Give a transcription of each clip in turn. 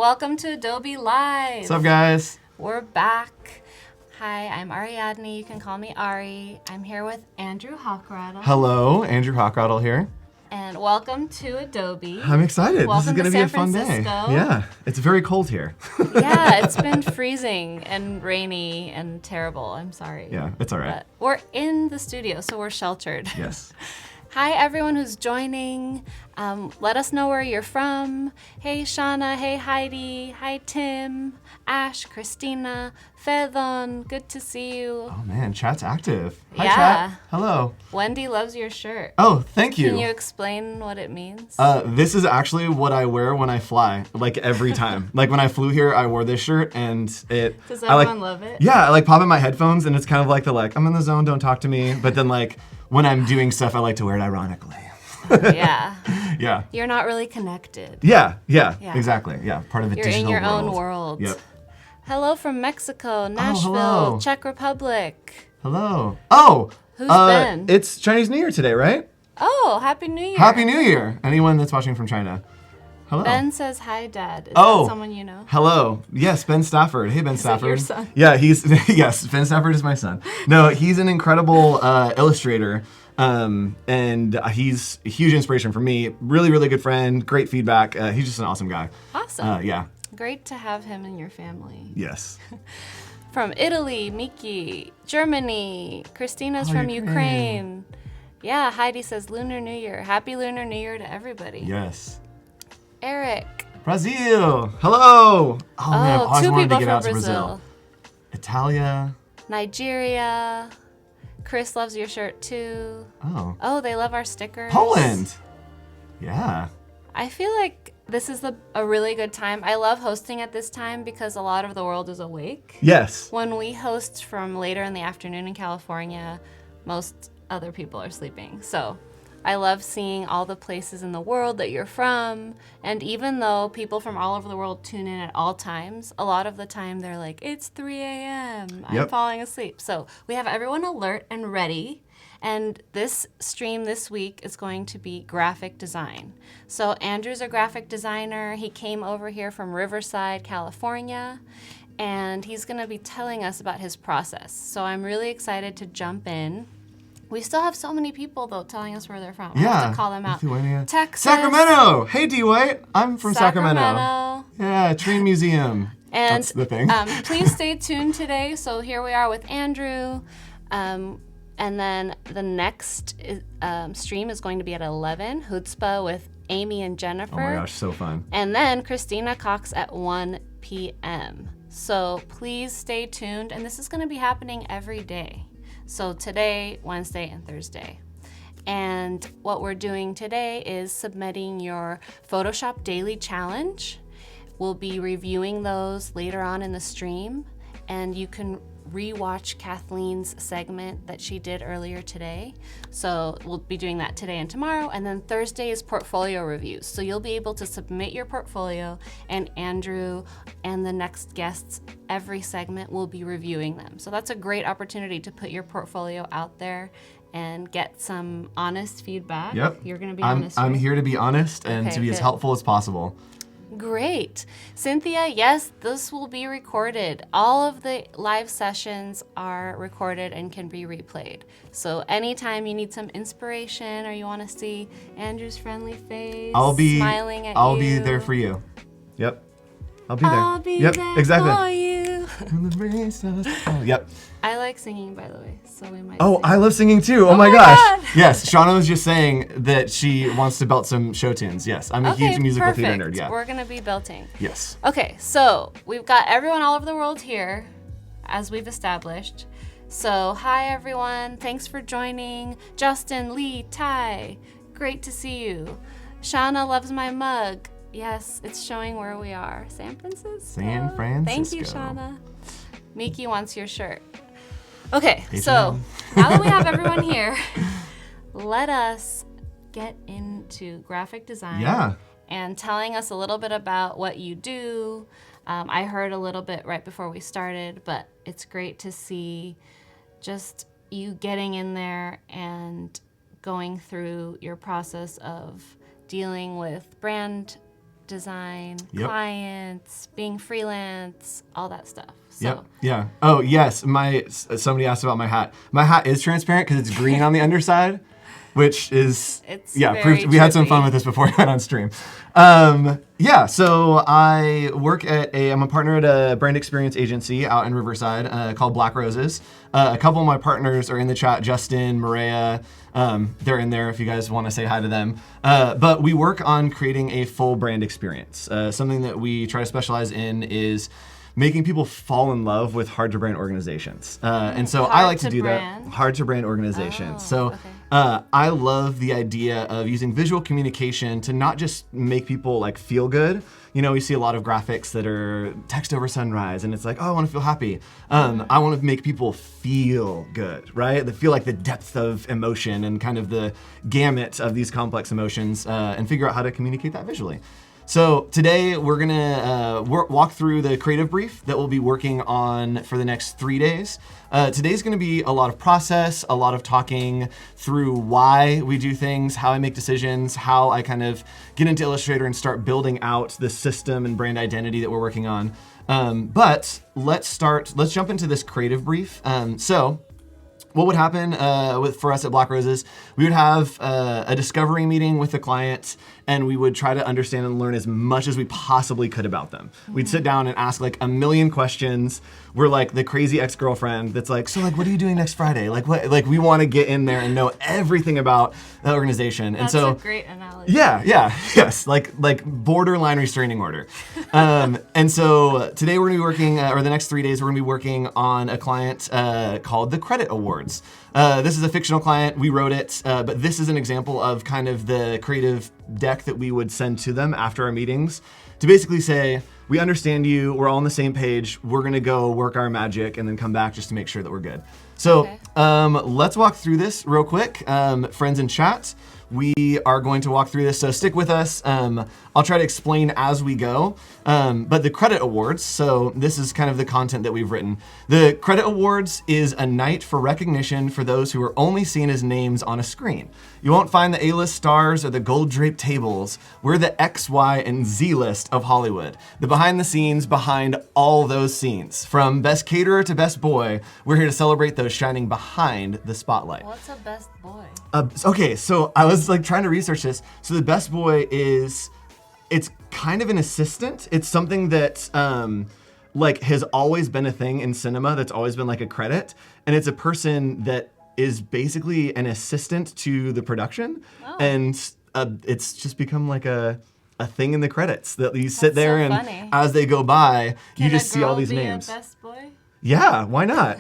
welcome to Adobe Live. What's up, guys? We're back. Hi, I'm Ariadne. You can call me Ari. I'm here with Andrew Hochradel. Hello, Andrew Hochradel here. And welcome to Adobe. I'm excited. Welcome this is going to be a fun Francisco. day. Yeah, it's very cold here. Yeah, it's been freezing and rainy and terrible. I'm sorry. Yeah, it's all right. But we're in the studio, so we're sheltered. Yes. Hi, everyone who's joining. Let us know where you're from. Hey, Shauna. Hey, Heidi. Hi, Tim. Ash, Christina, Fedon. Good to see you. Oh, man, chat's active. Hi, Yeah. chat. Hello. Wendy loves your shirt. Oh, thank you. Can you explain what it means? This is actually what I wear when I fly, like every time. Like when I flew here, I wore this shirt, and Does everyone love it? Yeah, I like pop in my headphones, and it's kind of like I'm in the zone, don't talk to me. But then when I'm doing stuff, I like to wear it ironically. Yeah. Yeah. You're not really connected. Yeah, exactly. Yeah, part of a You're digital in your world. own world. Yep. Hello from Mexico, Nashville, hello. Czech Republic. Hello. Oh! Who's Ben? It's Chinese New Year today, right? Oh, Happy New Year. Happy New Year! Anyone that's watching from China. Hello. Ben says, hi, Dad. Is Oh. that someone you know? Hello. Yes, Ben Stafford. Hey, Ben Stafford. your son? Yeah, yes, Ben Stafford is my son. No, he's an incredible illustrator. And he's a huge inspiration for me. Really, really good friend. Great feedback. He's just an awesome guy. Awesome. Yeah. Great to have him in your family. Yes. From Italy, Miki. Germany, Christina's Oh, from Ukraine. Ukraine. Yeah, Heidi says Lunar New Year. Happy Lunar New Year to everybody. Yes. Eric. Brazil. Hello. Oh, man, I've always two wanted to people get from out to Brazil. Brazil. Italia. Nigeria. Chris loves your shirt too. Oh. Oh, they love our stickers. Poland. Yeah. I feel like this is a really good time. I love hosting at this time because a lot of the world is awake. Yes. When we host from later in the afternoon in California, most other people are sleeping. So I love seeing all the places in the world that you're from. And even though people from all over the world tune in at all times, a lot of the time they're like, it's 3 a.m. I'm Yep. falling asleep. So we have everyone alert and ready. And this stream this week is going to be graphic design. So Andrew's a graphic designer. He came over here from Riverside, California, and he's going to be telling us about his process. So I'm really excited to jump in. We still have so many people, though, telling us where they're from. I have to call them out. Lithuania. Texas. Sacramento. Hey, D. White. I'm from Sacramento. Yeah, Train Museum. And That's the thing. Please stay tuned today. So here we are with Andrew. And then the next stream is going to be at 11, Chutzpah with Amy and Jennifer. Oh my gosh, so fun. And then Christina Cox at 1 p.m. So please stay tuned. And this is going to be happening every day. So today, Wednesday, and Thursday. And what we're doing today is submitting your Photoshop Daily Challenge. We'll be reviewing those later on in the stream. And you can rewatch Kathleen's segment that she did earlier today. So we'll be doing that today and tomorrow. And then Thursday is portfolio reviews. So you'll be able to submit your portfolio, and Andrew and the next guests every segment will be reviewing them. So that's a great opportunity to put your portfolio out there and get some honest feedback. Yep. You're going to be honest. I'm right? here to be honest and Okay, to be as good. helpful as possible. Great. Cynthia, yes, this will be recorded. All of the live sessions are recorded and can be replayed. So anytime you need some inspiration or you want to see Andrew's friendly face smiling at you. I'll be there for you. Yep. I'll be there. I'll be yep, there exactly. for you. Yep. I like singing, by the way, so we might Oh, sing. I love singing too. Oh my gosh. Yes, Shauna was just saying that she wants to belt some show tunes. Yes, I'm a huge musical theater nerd. Yeah. We're going to be belting. Yes. Okay, so we've got everyone all over the world here, as we've established. So hi, everyone. Thanks for joining. Justin, Lee, Ty, great to see you. Shauna loves my mug. Yes, it's showing where we are. San Francisco. San Francisco. Thank you, Shauna. Miki wants your shirt. Okay, H&M. so now that we have everyone here, let us get into graphic design. Yeah. And telling us a little bit about what you do. I heard a little bit right before we started, but it's great to see just you getting in there and going through your process of dealing with brand design, Yep. clients, being freelance, all that stuff. So Yep. Yeah. Oh, yes. Somebody asked about my hat. My hat is transparent because it's green on the underside, which is It's proof. very We had some trippy. fun with this before we went on stream. So I work I'm a partner at a brand experience agency out in Riverside called Black Roses. A couple of my partners are in the chat, Justin, Maria. They're in there if you guys want to say hi to them. But we work on creating a full brand experience. Something that we try to specialize in is making people fall in love with hard to brand organizations. And so I like to do that. Hard to brand organizations. So I love the idea of using visual communication to not just make people like feel good. You know, we see a lot of graphics that are text over sunrise and it's like, oh, I want to feel happy. I want to make people feel good, right? They feel like the depth of emotion and kind of the gamut of these complex emotions and figure out how to communicate that visually. So today we're gonna walk through the creative brief that we'll be working on for the next 3 days. Today's gonna be a lot of process, a lot of talking through why we do things, how I make decisions, how I kind of get into Illustrator and start building out the system and brand identity that we're working on. But let's jump into this creative brief. What would happen for us at Black Roses, we would have a discovery meeting with the client and we would try to understand and learn as much as we possibly could about them. We'd sit down and ask like a million questions. We're like the crazy ex-girlfriend that's like, so like, what are you doing next Friday? Like what? Like we want to get in there and know everything about the organization. That's a great analogy. Yes, like borderline restraining order. And so today we're gonna be working, or the next 3 days we're gonna be working on a client called the Credit Awards. This is a fictional client, we wrote it, but this is an example of kind of the creative deck that we would send to them after our meetings to basically say, we understand you, we're all on the same page, we're gonna go work our magic and then come back just to make sure that we're good. So let's walk through this real quick. Friends in chat, we are going to walk through this, so stick with us. I'll try to explain as we go. But the Credit Awards, so this is kind of the content that we've written. The Credit Awards is a night for recognition for those who are only seen as names on a screen. You won't find the A-list stars or the gold-draped tables. We're the X, Y, and Z list of Hollywood. The behind the scenes behind all those scenes. From best caterer to best boy, we're here to celebrate those shining behind the spotlight. What's a best boy? Okay, so I was like trying to research this. So the best boy it's kind of an assistant. It's something that like has always been a thing in cinema that's always been like a credit. And it's a person that is basically an assistant to the production. Oh. And it's just become like a thing in the credits that you sit there and funny. As they go by, you just see all these names. A best boy? Yeah, why not?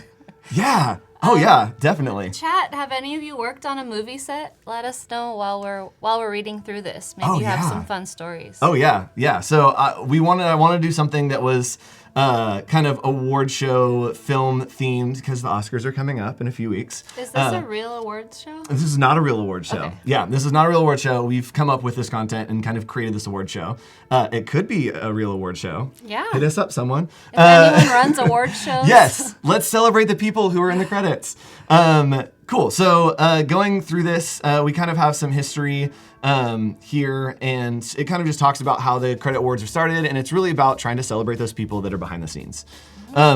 Yeah. Oh yeah, definitely. Chat, have any of you worked on a movie set? Let us know while we're reading through this. Maybe you have some fun stories. Oh yeah. So I want to do something that was kind of award show film themed because the Oscars are coming up in a few weeks. Is this a real awards show? This is not a real award show. Okay. Yeah, this is not a real award show. We've come up with this content and kind of created this award show. It could be a real award show. Yeah. Hit us up, someone. If anyone runs award shows. Yes, let's celebrate the people who are in the credits. Cool. So going through this, we kind of have some history here, and it kind of just talks about how the Credit Awards are started, and it's really about trying to celebrate those people that are behind the scenes.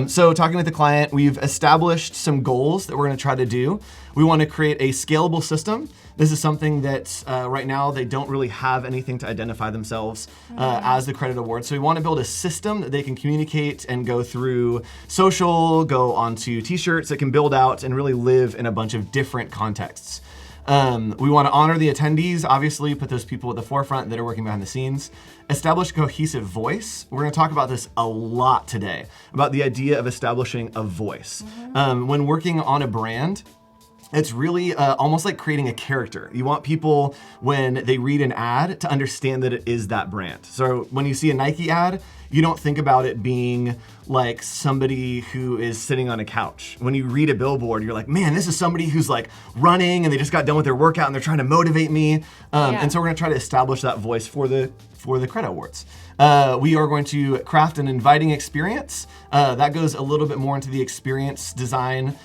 So talking with the client, we've established some goals that we're going to try to do. We want to create a scalable system. This is something that right now they don't really have anything to identify themselves as the Credit Award. So we want to build a system that they can communicate and go through social, go onto t-shirts that can build out and really live in a bunch of different contexts. We want to honor the attendees, obviously, put those people at the forefront that are working behind the scenes. Establish a cohesive voice. We're going to talk about this a lot today, about the idea of establishing a voice. When working on a brand, it's really almost like creating a character. You want people, when they read an ad, to understand that it is that brand. So when you see a Nike ad, you don't think about it being like somebody who is sitting on a couch. When you read a billboard, you're like, man, this is somebody who's like running and they just got done with their workout and they're trying to motivate me. And so we're gonna try to establish that voice for the Credit Awards. We are going to craft an inviting experience. That goes a little bit more into the experience design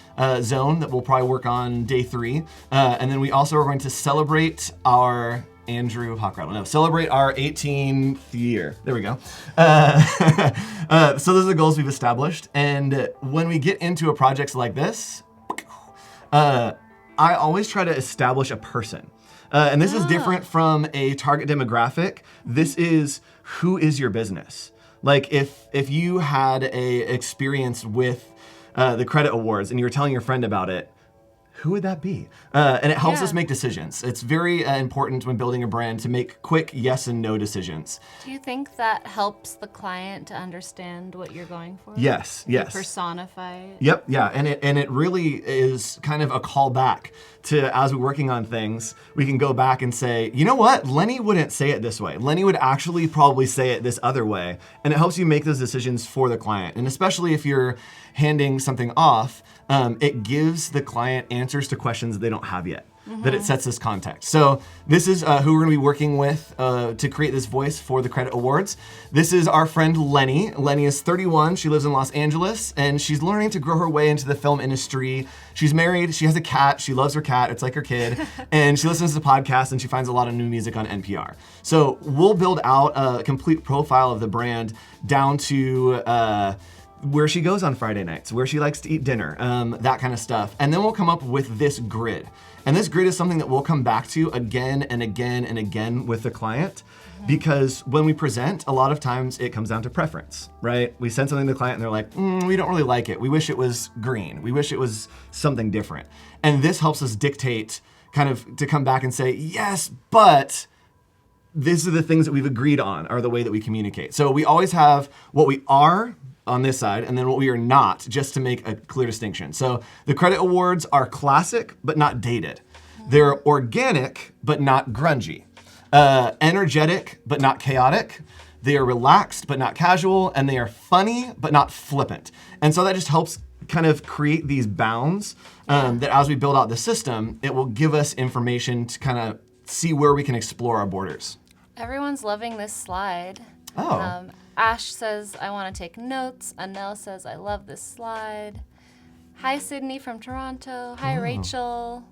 zone that we'll probably work on day 3. And then we also are going to celebrate our Andrew Hochradel. No, celebrate our 18th year. There we go. So those are the goals we've established. And when we get into a project like this, I always try to establish a person. And this is different from a target demographic. This is, who is your business? Like if you had a experience with the credit awards and you were telling your friend about it, who would that be? And it helps us make decisions. It's very important when building a brand to make quick yes and no decisions. Do you think that helps the client to understand what you're going for? Yes. You personify it? Yep, yeah, and it really is kind of a call back to, as we're working on things, we can go back and say, you know what, Lenny wouldn't say it this way. Lenny would actually probably say it this other way. And it helps you make those decisions for the client. And especially if you're handing something off, it gives the client answers to questions they don't have yet. That it sets this context. So this is who we're gonna be working with to create this voice for the credit awards. This is our friend Lenny. Lenny is 31, she lives in Los Angeles, and she's learning to grow her way into the film industry. She's married, she has a cat, she loves her cat, it's like her kid, and she listens to podcasts and she finds a lot of new music on NPR. So we'll build out a complete profile of the brand down to where she goes on Friday nights, where she likes to eat dinner, that kind of stuff. And then we'll come up with this grid. And this grid is something that we'll come back to again and again and again with the client, because when we present, a lot of times it comes down to preference, right? We send something to the client and they're like, we don't really like it. We wish it was green. We wish it was something different. And this helps us dictate kind of to come back and say, yes, but these are the things that we've agreed on are the way that we communicate. So we always have what we are on this side, and then what we are not, just to make a clear distinction. So the credit awards are classic, but not dated. They're organic, but not grungy. Energetic, but not chaotic. They are relaxed, but not casual, and they are funny, but not flippant. And so that just helps kind of create these bounds that as we build out the system, it will give us information to kind of see where we can explore our borders. Everyone's loving this slide. Oh. Ash says, I want to take notes. Anel says, I love this slide. Hi, Sydney from Toronto. Hi, Rachel.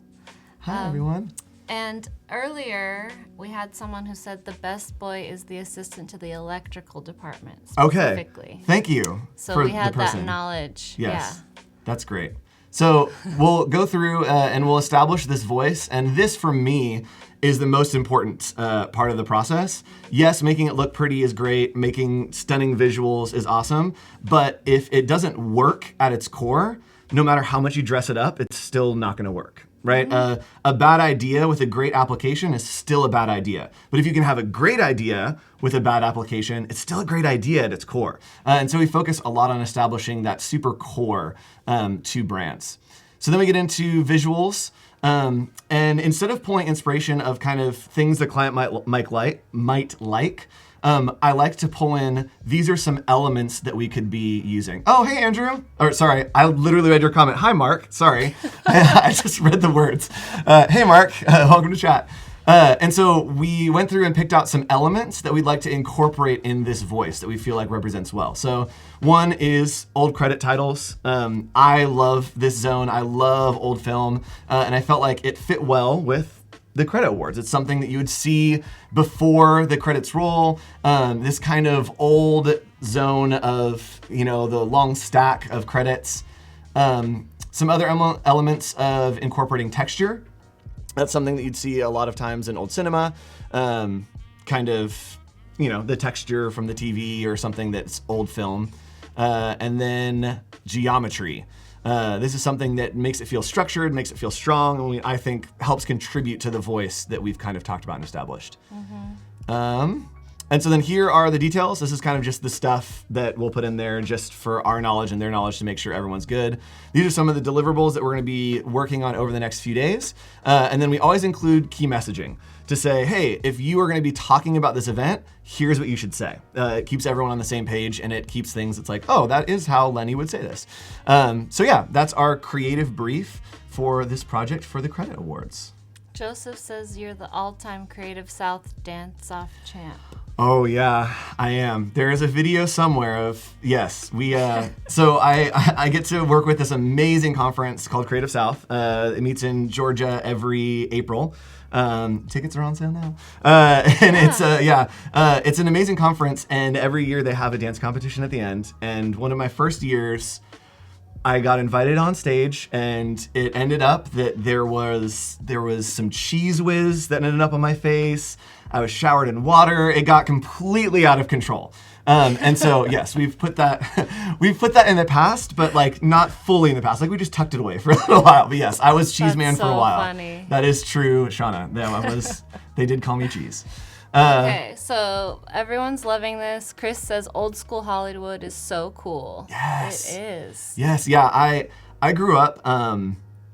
Hi, everyone. And earlier, we had someone who said the best boy is the assistant to the electrical department, specifically. Okay, thank you. So we had that knowledge. Yes, that's great. So we'll go through and we'll establish this voice. And this, for me, is the most important part of the process. Yes, making it look pretty is great. Making stunning visuals is awesome. But if it doesn't work at its core, no matter how much you dress it up, it's still not going to work. Right? A bad idea with a great application is still a bad idea. But if you can have a great idea with a bad application, it's still a great idea at its core. And so we focus a lot on establishing that super core to brands. So then we get into visuals. And instead of pulling inspiration of kind of things the client might like, I like to pull in, these are some elements that we could be using. Oh, hey, Andrew. Or sorry, I literally read your comment. Hi, Mark. Sorry. I just read the words. Hey, Mark. Welcome to chat. And so we went through and picked out some elements that we'd like to incorporate in this voice that we feel like represents well. So one is old credit titles. I love this zone. I love old film. And I felt like it fit well with the credit awards. It's something that you would see before the credits roll. This kind of old zone of, the long stack of credits. Some other elements of incorporating texture. That's something that you'd see a lot of times in old cinema. Kind of, the texture from the TV or something that's old film. And then geometry. This is something that makes it feel structured, makes it feel strong, and I think helps contribute to the voice that we've kind of talked about and established. And so then here are the details. This is kind of just the stuff that we'll put in there just for our knowledge and their knowledge to make sure everyone's good. These are some of the deliverables that we're going to be working on over the next few days. And then we always include key messaging to say, hey, if you are going to be talking about this event, here's what you should say. It keeps everyone on the same page, and it keeps things, it's like, oh, that is how Lenny would say this. So yeah, that's our creative brief for this project for the credit awards. Joseph says you're the all-time Creative South dance-off champ. Oh yeah, I am. There is a video somewhere of, yes, so I get to work with this amazing conference called Creative South. It meets in Georgia every April. Tickets are on sale now. And it's an amazing conference. And every year they have a dance competition at the end. And one of my first years, I got invited on stage, and it ended up that there was some cheese whiz that ended up on my face. I was showered in water. It got completely out of control. And so yes, we've put that in the past, but like not fully in the past. Like we just tucked it away for a little while. But yes, I was cheese man for a while. Funny. That is true, Shauna. Yeah, they did call me cheese. Okay, so everyone's loving this. Chris says old school Hollywood is so cool. Yes. It is. Yes, yeah. I grew up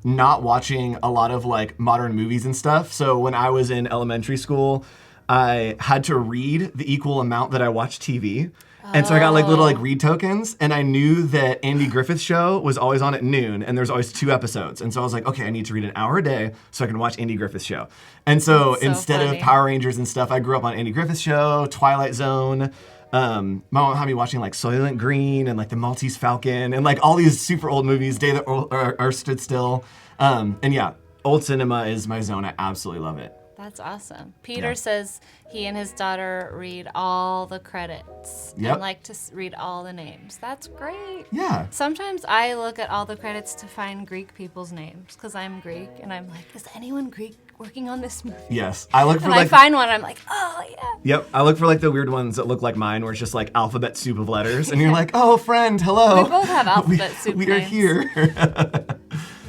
not watching a lot of like modern movies and stuff. So when I was in elementary school, I had to read the equal amount that I watched TV. And so I got like little like read tokens, and I knew that Andy Griffith's show was always on at noon, and there's always 2 episodes. And so I was like, okay, I need to read an hour a day so I can watch Andy Griffith's show. And so instead of Power Rangers and stuff, I grew up on Andy Griffith's show, Twilight Zone. My mom had me watching like Soylent Green and like The Maltese Falcon and like all these super old movies, Day That Earth Stood Still. And yeah, old cinema is my zone. I absolutely love it. That's awesome. Peter says he and his daughter read all the credits and like to read all the names. That's great. Yeah. Sometimes I look at all the credits to find Greek people's names because I'm Greek and I'm like, is anyone Greek working on this movie? Yes. I look for and like I find one, I'm like, oh yeah. Yep. I look for like the weird ones that look like mine where it's just like alphabet soup of letters and you're like, oh friend, hello. We both have alphabet soup we names. are here.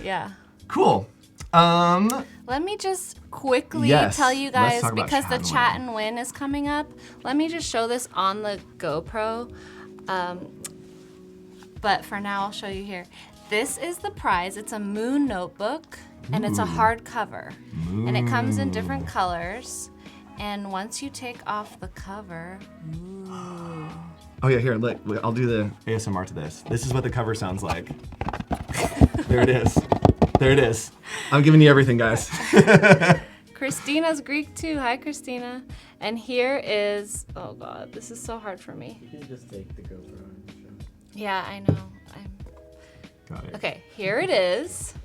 Yeah. Cool. Let me just quickly Yes, tell you let's guys, talk about because the Chat and Chat and Win is coming up, let me just show this on the GoPro. But for now, I'll show you here. This is the prize. It's a Moon notebook, and it's a hardcover. And it comes in different colors. And once you take off the cover, ooh. Oh yeah, here, look, I'll do the ASMR to this. This is what the cover sounds like. There it is. There it is. I'm giving you everything, guys. Christina's Greek too. Hi, Christina. And here is, oh God, this is so hard for me. You can just take the GoPro and show. Yeah, I know. Got it. Okay, here it is.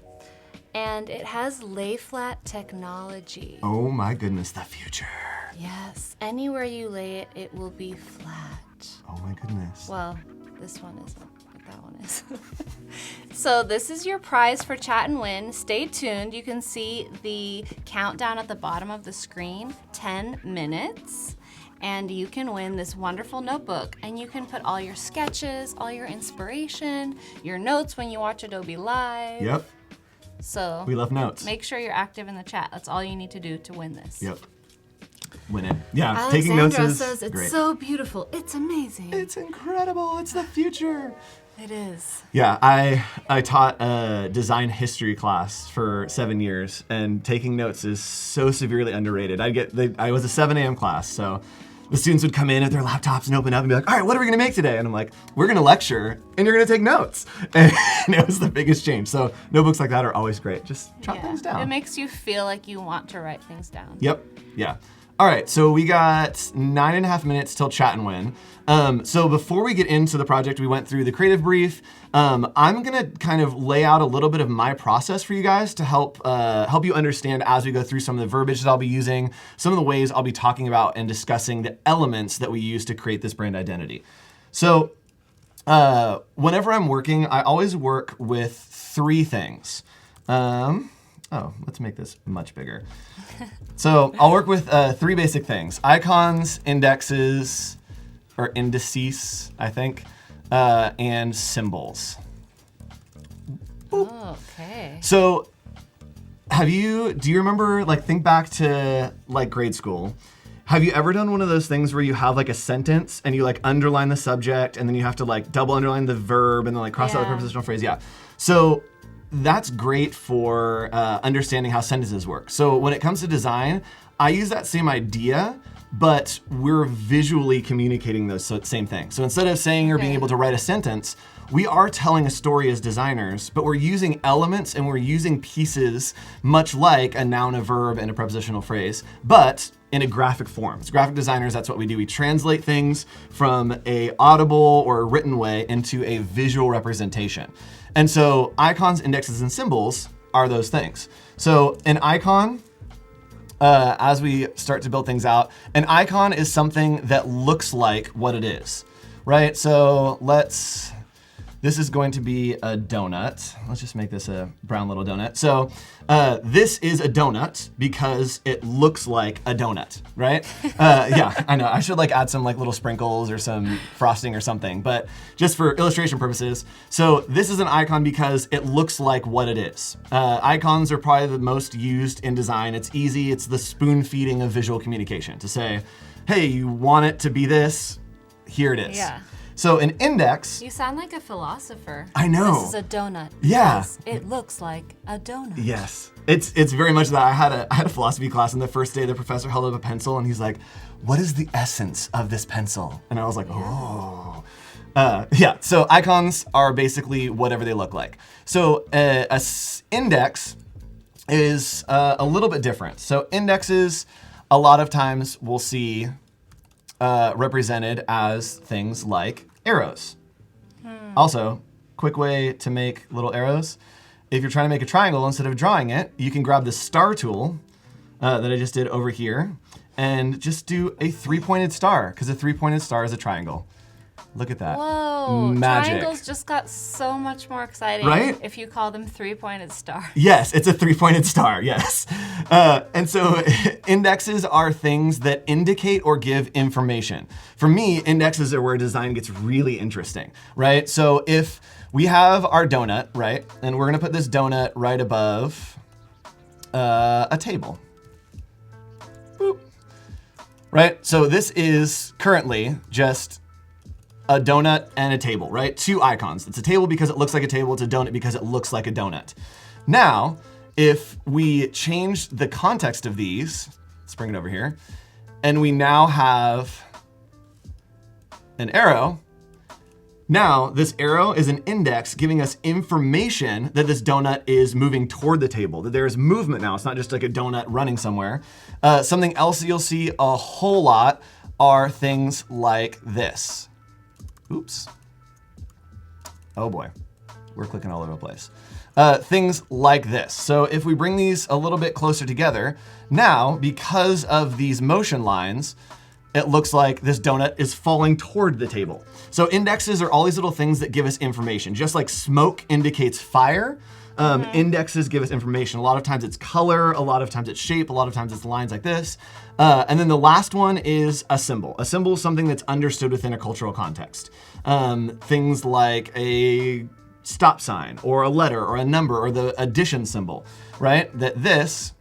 And it has lay flat technology. Oh my goodness, the future. Yes, anywhere you lay it, it will be flat. Oh my goodness. Well, this one isn't, but that one is. So this is your prize for Chat and Win. Stay tuned. You can see the countdown at the bottom of the screen, 10 minutes. And you can win this wonderful notebook. And you can put all your sketches, all your inspiration, your notes when you watch Adobe Live. Yep. So We love notes. make sure you're active in the chat. That's all you need to do to win this. Yep. Win it. Yeah, Alexandra taking notes is says it's great. so beautiful. It's amazing. It's incredible. It's the future. It is. Yeah, I taught a design history class for 7 years, and taking notes is so severely underrated. I was a 7 a.m. class, so the students would come in at their laptops and open up and be like, all right, what are we gonna make today? And I'm like, we're gonna lecture and you're gonna take notes. And it was the biggest change. So notebooks like that are always great. Just jot things down. It makes you feel like you want to write things down. Yep, yeah. All right, so we got 9.5 minutes till Chat and Win. So before we get into the project, we went through the creative brief. I'm gonna kind of lay out a little bit of my process for you guys to help you understand as we go through some of the verbiage that I'll be using, some of the ways I'll be talking about and discussing the elements that we use to create this brand identity. So whenever I'm working, I always work with 3 things. Oh, let's make this much bigger. So I'll work with 3 basic things: icons, indexes, or indices, I think, and symbols. Oh, okay. So do you remember, like, think back to like grade school. Have you ever done one of those things where you have like a sentence and you like underline the subject and then you have to like double underline the verb and then like cross out the prepositional phrase? Yeah. So that's great for understanding how sentences work. So when it comes to design, I use that same idea, but we're visually communicating those same things. So instead of saying or being able to write a sentence, we are telling a story as designers, but we're using elements and we're using pieces much like a noun, a verb, and a prepositional phrase, but in a graphic form. As graphic designers, that's what we do. We translate things from a audible or a written way into a visual representation. And so icons, indexes, and symbols are those things. So an icon as we start to build things out. An icon is something that looks like what it is, right? So this is going to be a donut. Let's just make this a brown little donut. So this is a donut because it looks like a donut, right? Yeah, I know. I should add some little sprinkles or some frosting or something, but just for illustration purposes. So this is an icon because it looks like what it is. Icons are probably the most used in design. It's easy. It's the spoon feeding of visual communication to say, hey, you want it to be this? Here it is. Yeah. So an index. You sound like a philosopher. I know. This is a donut. Yeah. Because it looks like a donut. Yes. It's very much that. I had a philosophy class, and the first day the professor held up a pencil and he's like, what is the essence of this pencil? And I was like, oh. Yeah, so icons are basically whatever they look like. So index is a little bit different. So indexes, a lot of times we'll see represented as things like arrows. Also, quick way to make little arrows. If you're trying to make a triangle, instead of drawing it, you can grab the star tool that I just did over here and just do a 3-pointed star, because a 3-pointed star is a triangle. Look at that. Whoa, Magic. triangles just got so much more exciting Right? if you call them 3-pointed stars. Yes, it's a 3-pointed star, yes. And so indexes are things that indicate or give information. For me, indexes are where design gets really interesting, right? So if we have our donut, right? And we're gonna put this donut right above a table. Boop. Right, so this is currently just a donut and a table, right? 2 icons. It's a table because it looks like a table. It's a donut because it looks like a donut. Now, if we change the context of these, let's bring it over here, and we now have an arrow. Now, this arrow is an index giving us information that this donut is moving toward the table, that there's movement now. It's not just like a donut running somewhere. Something else that you'll see a whole lot are things like this. Oops. Oh boy, we're clicking all over the place. Things like this. So if we bring these a little bit closer together, now, because of these motion lines, it looks like this donut is falling toward the table. So indexes are all these little things that give us information. Just like smoke indicates fire, indexes give us information. A lot of times it's color, a lot of times it's shape, a lot of times it's lines like this. And then the last one is a symbol. A symbol is something that's understood within a cultural context. Things like a stop sign or a letter or a number or the addition symbol, right? That this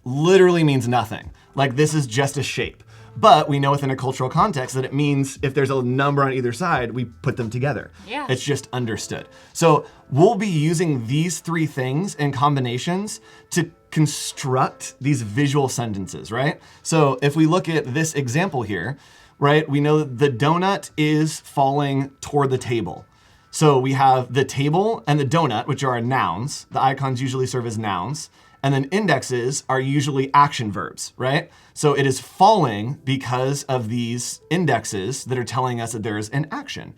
literally means nothing. Like this is just a shape. But we know within a cultural context that it means if there's a number on either side, we put them together. Yeah. It's just understood. So we'll be using these 3 things in combinations to construct these visual sentences, right? So if we look at this example here, right, we know that the donut is falling toward the table. So we have the table and the donut, which are nouns. The icons usually serve as nouns. And then indexes are usually action verbs, right? So it is falling because of these indexes that are telling us that there's an action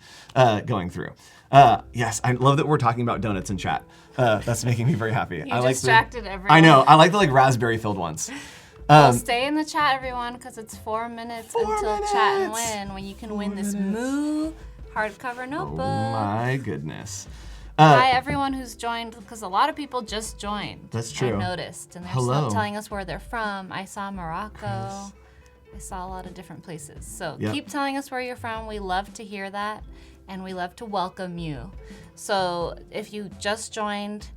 going through. Yes, I love that we're talking about donuts in chat. That's making me very happy. You distracted everyone. I know, I like the raspberry-filled ones. Well, stay in the chat, everyone, because it's 4 minutes 4 until minutes. Chat and Win, when you can win this Moo hardcover notebook. Oh my goodness. Hi, everyone who's joined, because a lot of people just joined. That's true. I noticed, and they're Hello. still telling us where they're from. I saw Morocco. Yes. I saw a lot of different places. So Yep. keep telling us where you're from. We love to hear that, and we love to welcome you. So if you just joined,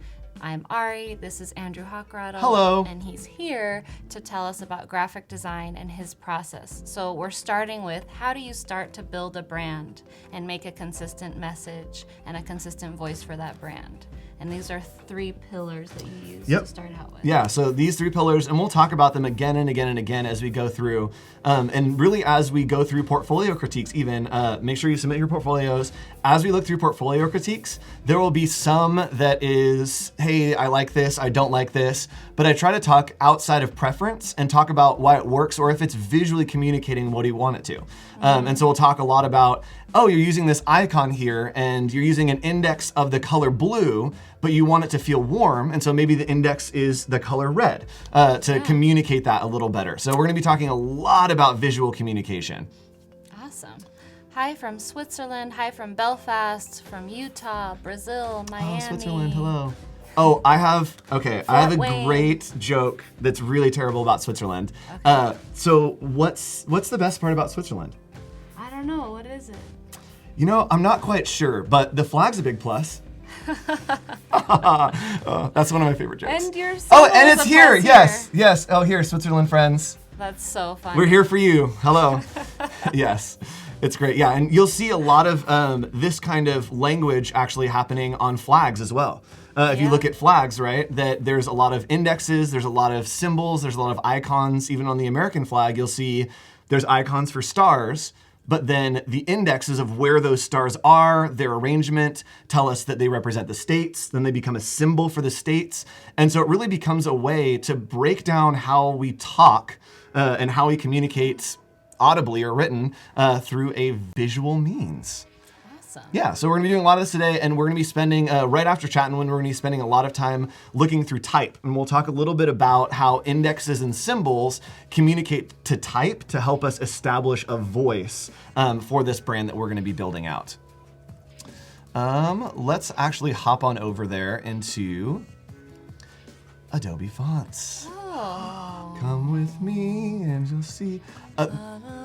I'm Ari, this is Andrew Hochradel. Hello. And he's here to tell us about graphic design and his process. So we're starting with, how do you start to build a brand and make a consistent message and a consistent voice for that brand? And these are 3 pillars that you use to start out with. Yeah, so these 3 pillars, and we'll talk about them again and again and again as we go through. And really as we go through portfolio critiques even, make sure you submit your portfolios. As we look through portfolio critiques, there will be some that is, hey, I like this, I don't like this, but I try to talk outside of preference and talk about why it works or if it's visually communicating what you want it to. And so we'll talk a lot about, oh, you're using this icon here and you're using an index of the color blue, but you want it to feel warm, and so maybe the index is the color red to communicate that a little better. So we're gonna be talking a lot about visual communication. Awesome. Hi from Switzerland. Hi from Belfast, from Utah, Brazil, Miami. Oh, Switzerland, hello. Oh, I have a Wayne. great joke that's really terrible about Switzerland. So what's the best part about Switzerland? I don't know. What is it? You know, I'm not quite sure, but the flag's a big plus. Oh, that's one of my favorite jokes. And your Oh, and it's here. here. Yes. Oh, here, Switzerland friends. That's so fun. We're here for you. Hello. Yes. It's great. Yeah, and you'll see a lot of this kind of language actually happening on flags as well. If you look at flags, right, that there's a lot of indexes, there's a lot of symbols, there's a lot of icons. Even on the American flag, you'll see there's icons for stars, but then the indexes of where those stars are, their arrangement, tell us that they represent the states, then they become a symbol for the states. And so it really becomes a way to break down how we talk and how we communicate audibly or written through a visual means. Awesome. Yeah, so we're gonna be doing a lot of this today, and we're gonna be spending, right after chatting, when we're gonna be spending a lot of time looking through type. And we'll talk a little bit about how indexes and symbols communicate to type to help us establish a voice for this brand that we're gonna be building out. Let's actually hop on over there into Adobe Fonts. Oh. Come with me and you'll see.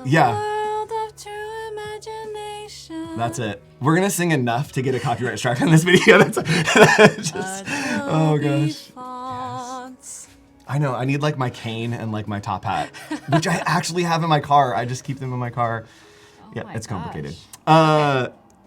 Yeah. World of true imagination. That's it. We're gonna sing enough to get a copyright strike on this video. That's just, oh gosh. Fonts. I know. I need like my cane and like my top hat, which I actually have in my car. I just keep them in my car. Yeah, my it's complicated.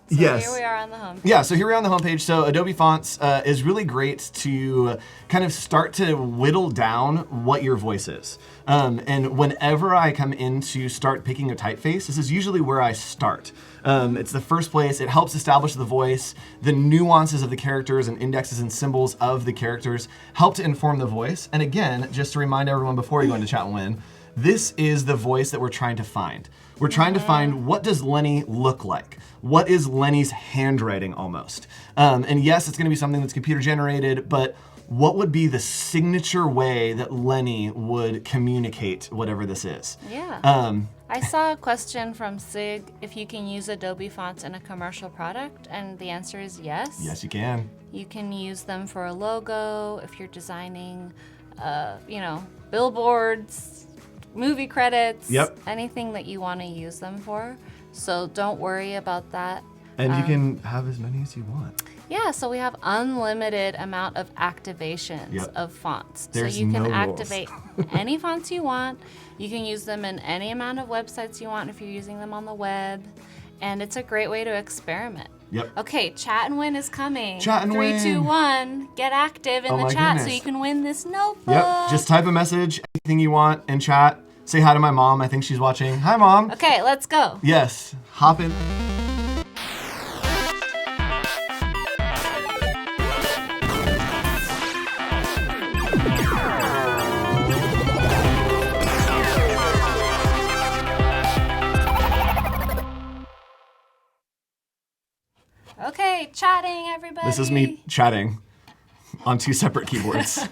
So yes. here we are on the home. Yeah, so here we are on the homepage. So Adobe Fonts is really great to kind of start to whittle down what your voice is. And whenever I come in to start picking a typeface, this is usually where I start. It's the first place. It helps establish the voice, the nuances of the characters and indexes and symbols of the characters help to inform the voice. And again, just to remind everyone before you go into Chat and Win, this is the voice that we're trying to find. We're trying to find, what does Lenny look like? What is Lenny's handwriting almost? And yes, it's gonna be something that's computer generated, but what would be the signature way that Lenny would communicate whatever this is? Yeah. I saw a question from Sig if you can use Adobe fonts in a commercial product, and the answer is yes. Yes, you can. You can use them for a logo if you're designing, billboards, movie credits, anything that you want to use them for. So don't worry about that. And you can have as many as you want. Yeah, so we have unlimited amount of activations of fonts. There's so you can no activate any fonts you want. You can use them in any amount of websites you want if you're using them on the web. And it's a great way to experiment. Yep. Okay, Chat and Win is coming. Chat and Win. 3, 2, 1. Get active in the chat so you can win this notebook. Yep. Just type a message, anything you want in chat. Say hi to my mom. I think she's watching. Hi, Mom. Okay, let's go. Yes. Hop in. Okay, chatting, everybody. This is me chatting on 2 separate keyboards.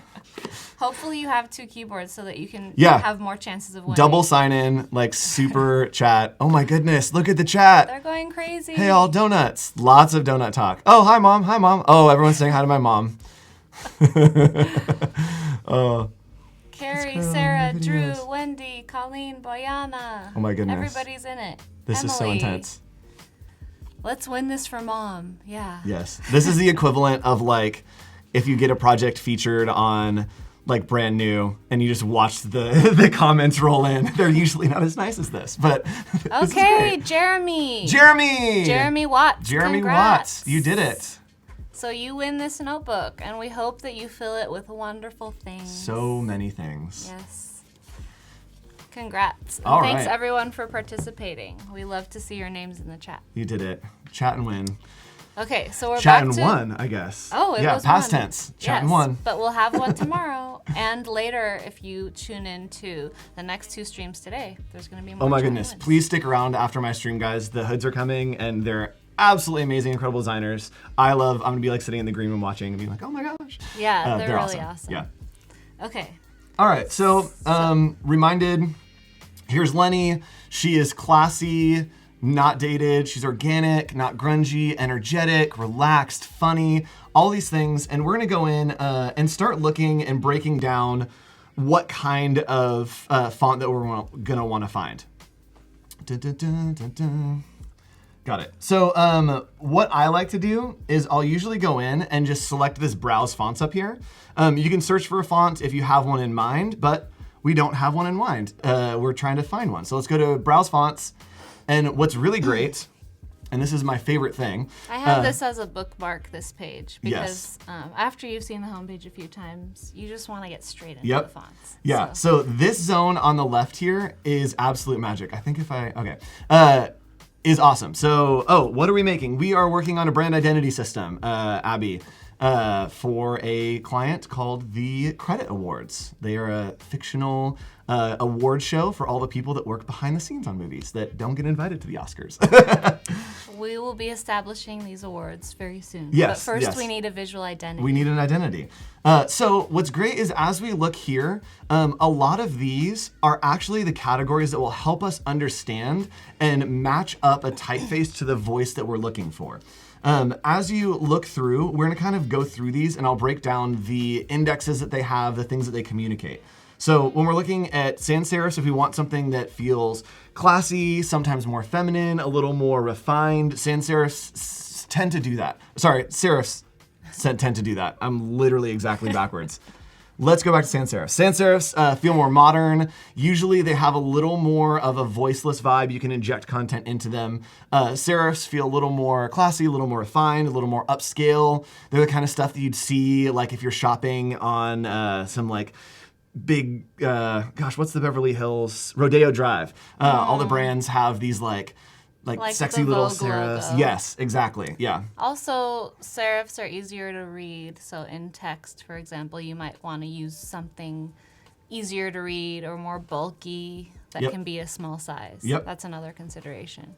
Hopefully you have 2 keyboards so that you can have more chances of winning. Double sign in, like super chat. Oh my goodness, look at the chat. They're going crazy. Hey, all donuts. Lots of donut talk. Oh, hi, Mom. Hi, Mom. Oh, everyone's saying hi to my mom. Oh. Carrie, Sarah, Drew, Wendy, Colleen, Boyana. Oh my goodness. Everybody's in it. This is so Emily. intense. Let's win this for Mom. Yeah. Yes. This is the equivalent of like if you get a project featured on like Brand New and you just watch the comments roll in. They're usually not as nice as this, but this okay, Jeremy. Jeremy Watts. Jeremy Congrats. Watts. You did it. So you win this notebook, and we hope that you fill it with wonderful things. So many things. Yes. Congrats. And All thanks right. everyone for participating. We love to see your names in the chat. You did it. Chat and Win. Okay, so we're Chatting back to one, I guess. Oh, it yeah, was past one. tense. Chatting Yes, one. but we'll have one tomorrow and later. If you tune in to the next 2 streams today, there's going to be more. Oh my chatting goodness! ones. Please stick around after my stream, guys. The hoods are coming, and they're absolutely amazing, incredible designers. I'm gonna be like sitting in the green room watching and being like, oh my gosh. Yeah, they're really awesome. awesome. Yeah. Okay. All right. So, reminded. Here's Lenny. She is classy, not dated. She's organic, not grungy, energetic, relaxed, funny, all these things. And we're going to go in and start looking and breaking down what kind of font that we're going to want to find. Dun, dun, dun, dun, dun. Got it. So what I like to do is I'll usually go in and just select this browse fonts up here. You can search for a font if you have one in mind, but we don't have one in mind. We're trying to find one. So let's go to browse fonts. And what's really great, and this is my favorite thing. I have this as a bookmark, this page, Yes. because after you've seen the homepage a few times, you just want to get straight into Yep. the fonts. Yeah, so this zone on the left here is absolute magic. I think is awesome. So, what are we making? We are working on a brand identity system, Abby, for a client called the Credit Awards. They are a fictional award show for all the people that work behind the scenes on movies that don't get invited to the Oscars. We will be establishing these awards very soon. Yes, But first yes. we need a visual identity. We need an identity. So what's great is as we look here, a lot of these are actually the categories that will help us understand and match up a typeface to the voice that we're looking for. As you look through, we're gonna kind of go through these and I'll break down the indexes that they have, the things that they communicate. So when we're looking at sans serifs, if we want something that feels classy, sometimes more feminine, a little more refined, sans serifs tend to do that. Sorry, serifs tend to do that. I'm literally exactly backwards. Let's go back to sans serifs. Sans serifs feel more modern. Usually they have a little more of a voiceless vibe. You can inject content into them. Serifs feel a little more classy, a little more refined, a little more upscale. They're the kind of stuff that you'd see like if you're shopping on some like big, what's the Beverly Hills? Rodeo Drive. All the brands have these like sexy the little Vogue serifs. logo. Yes, exactly. Yeah. Also, serifs are easier to read. So in text, for example, you might want to use something easier to read or more bulky that Yep. can be a small size. Yep. That's another consideration.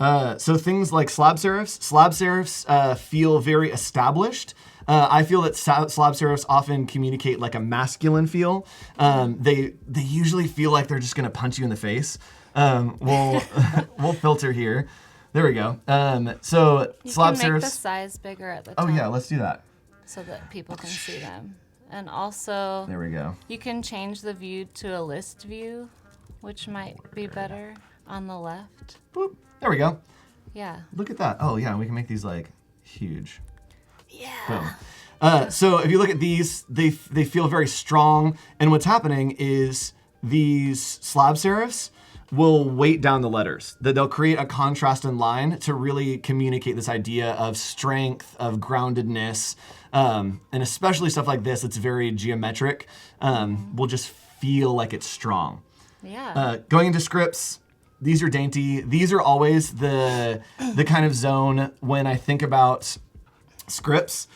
So things like slab serifs feel very established. I feel that slab serifs often communicate like a masculine feel. They usually feel like they're just gonna punch you in the face. We'll filter here. There we go. So You slab can make the serifs. size bigger at the Oh top yeah, let's do that. so that people can see them. And also, There we go. you can change the view to a list view, which might be better on the left. Boop. There we go. Yeah. Look at that. Oh yeah, we can make these like huge. Yeah. Boom. So if you look at these, they feel very strong. And what's happening is these slab serifs will weight down the letters. That they'll create a contrast in line to really communicate this idea of strength, of groundedness, and especially stuff like this. It's very geometric. Will just feel like it's strong. Yeah. Going into scripts. These are dainty. These are always the kind of zone when I think about scripts.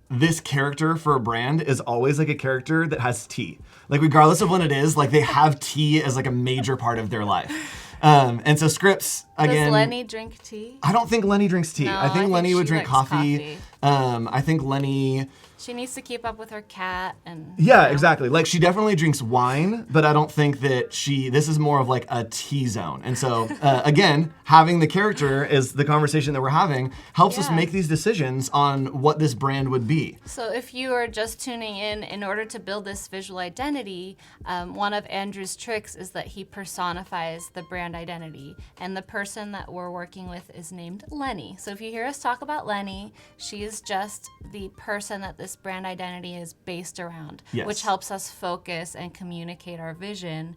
This character for a brand is always like a character that has tea. Like regardless of when it is, like they have tea as like a major part of their life. And so scripts, again. Does Lenny drink tea? I don't think Lenny drinks tea. No, I think Lenny would she drink likes coffee. I think Lenny. She needs to keep up with her cat and. Yeah, you know. exactly. Like she definitely drinks wine, but I don't think that this is more of like a tea zone. And so again, having the character is the conversation that we're having helps us Yeah. make these decisions on what this brand would be. So if you are just tuning in order to build this visual identity, one of Andrew's tricks is that he personifies the brand identity. And the person that we're working with is named Lenny. So if you hear us talk about Lenny, she is just the person that this brand identity is based around, Yes. which helps us focus and communicate our vision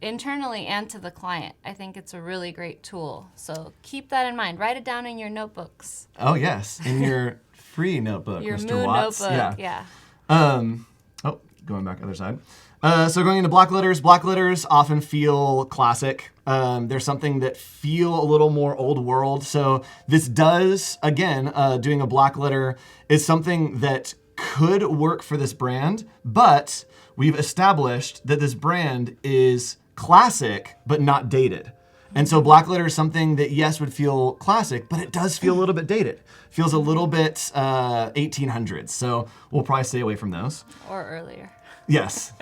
internally and to the client. I think it's a really great tool. So keep that in mind. Write it down in your notebooks. Oh yes, in your free notebook, Your Mr. moon Watts. notebook. Yeah. Going back other side. So going into block letters often feel classic. There's something that feel a little more old world. So this does, again, doing a black letter is something that could work for this brand, but we've established that this brand is classic, but not dated. And so black letter is something that, yes, would feel classic, but it does feel a little bit dated. Feels a little bit 1800s. So we'll probably stay away from those. Or earlier. Yes.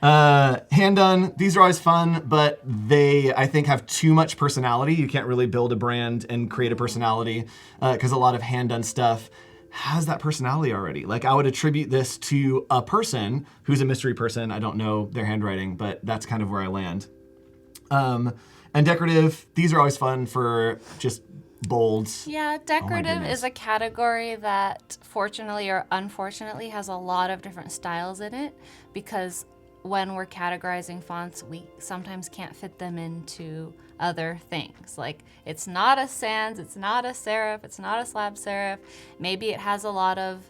Hand done, these are always fun, but they, I think, have too much personality. You can't really build a brand and create a personality because a lot of hand done stuff has that personality already. Like, I would attribute this to a person who's a mystery person. I don't know their handwriting, but that's kind of where I land. And decorative, these are always fun for just bolds. Yeah, decorative is a category that fortunately or unfortunately has a lot of different styles in it, because when we're categorizing fonts, we sometimes can't fit them into other things. Like, it's not a sans, it's not a serif, it's not a slab serif. Maybe it has a lot of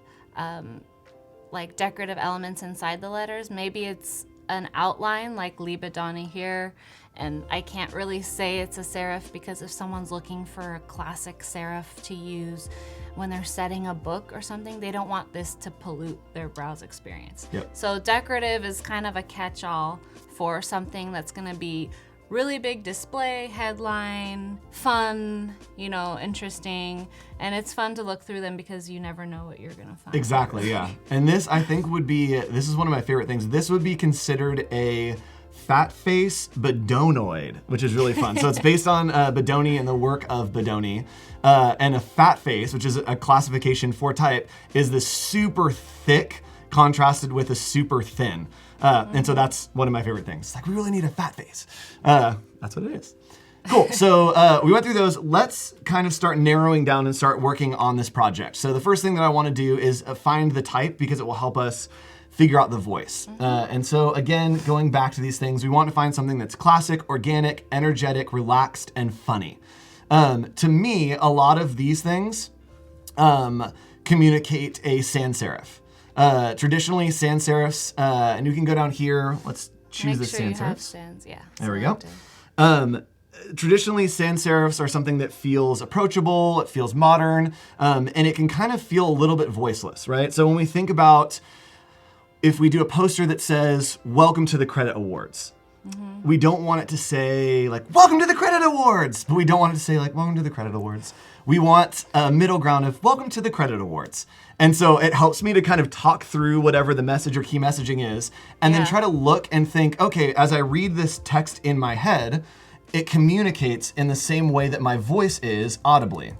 like decorative elements inside the letters. Maybe it's an outline like Libadani here, and I can't really say it's a serif because if someone's looking for a classic serif to use when they're setting a book or something, they don't want this to pollute their browse experience. Yep. So decorative is kind of a catch-all for something that's going to be really big display, headline, fun, interesting, and it's fun to look through them because you never know what you're gonna find. Exactly, yeah. And this, I think, this is one of my favorite things. This would be considered a fat face Bedonoid, which is really fun. So it's based on Bedoni and the work of Bedoni. And a fat face, which is a classification for type, is the super thick contrasted with a super thin. And so that's one of my favorite things. It's like, we really need a fat face. That's what it is. Cool. So we went through those. Let's kind of start narrowing down and start working on this project. So the first thing that I want to do is find the type, because it will help us figure out the voice. And so again, going back to these things, we want to find something that's classic, organic, energetic, relaxed, and funny. To me, a lot of these things communicate a sans serif. Traditionally, sans serifs, and you can go down here. Let's choose the sans serifs. Sans, yeah. There we go. Traditionally, sans serifs are something that feels approachable, it feels modern, and it can kind of feel a little bit voiceless, right? So when we think about if we do a poster that says, "Welcome to the Credit Awards," we don't want it to say, like, "Welcome to the Credit Awards," but we don't want it to say, like, "Welcome to the Credit Awards." We want a middle ground of, "Welcome to the Credit Awards." And so it helps me to kind of talk through whatever the message or key messaging is, and then try to look and think, okay, as I read this text in my head, it communicates in the same way that my voice is audibly.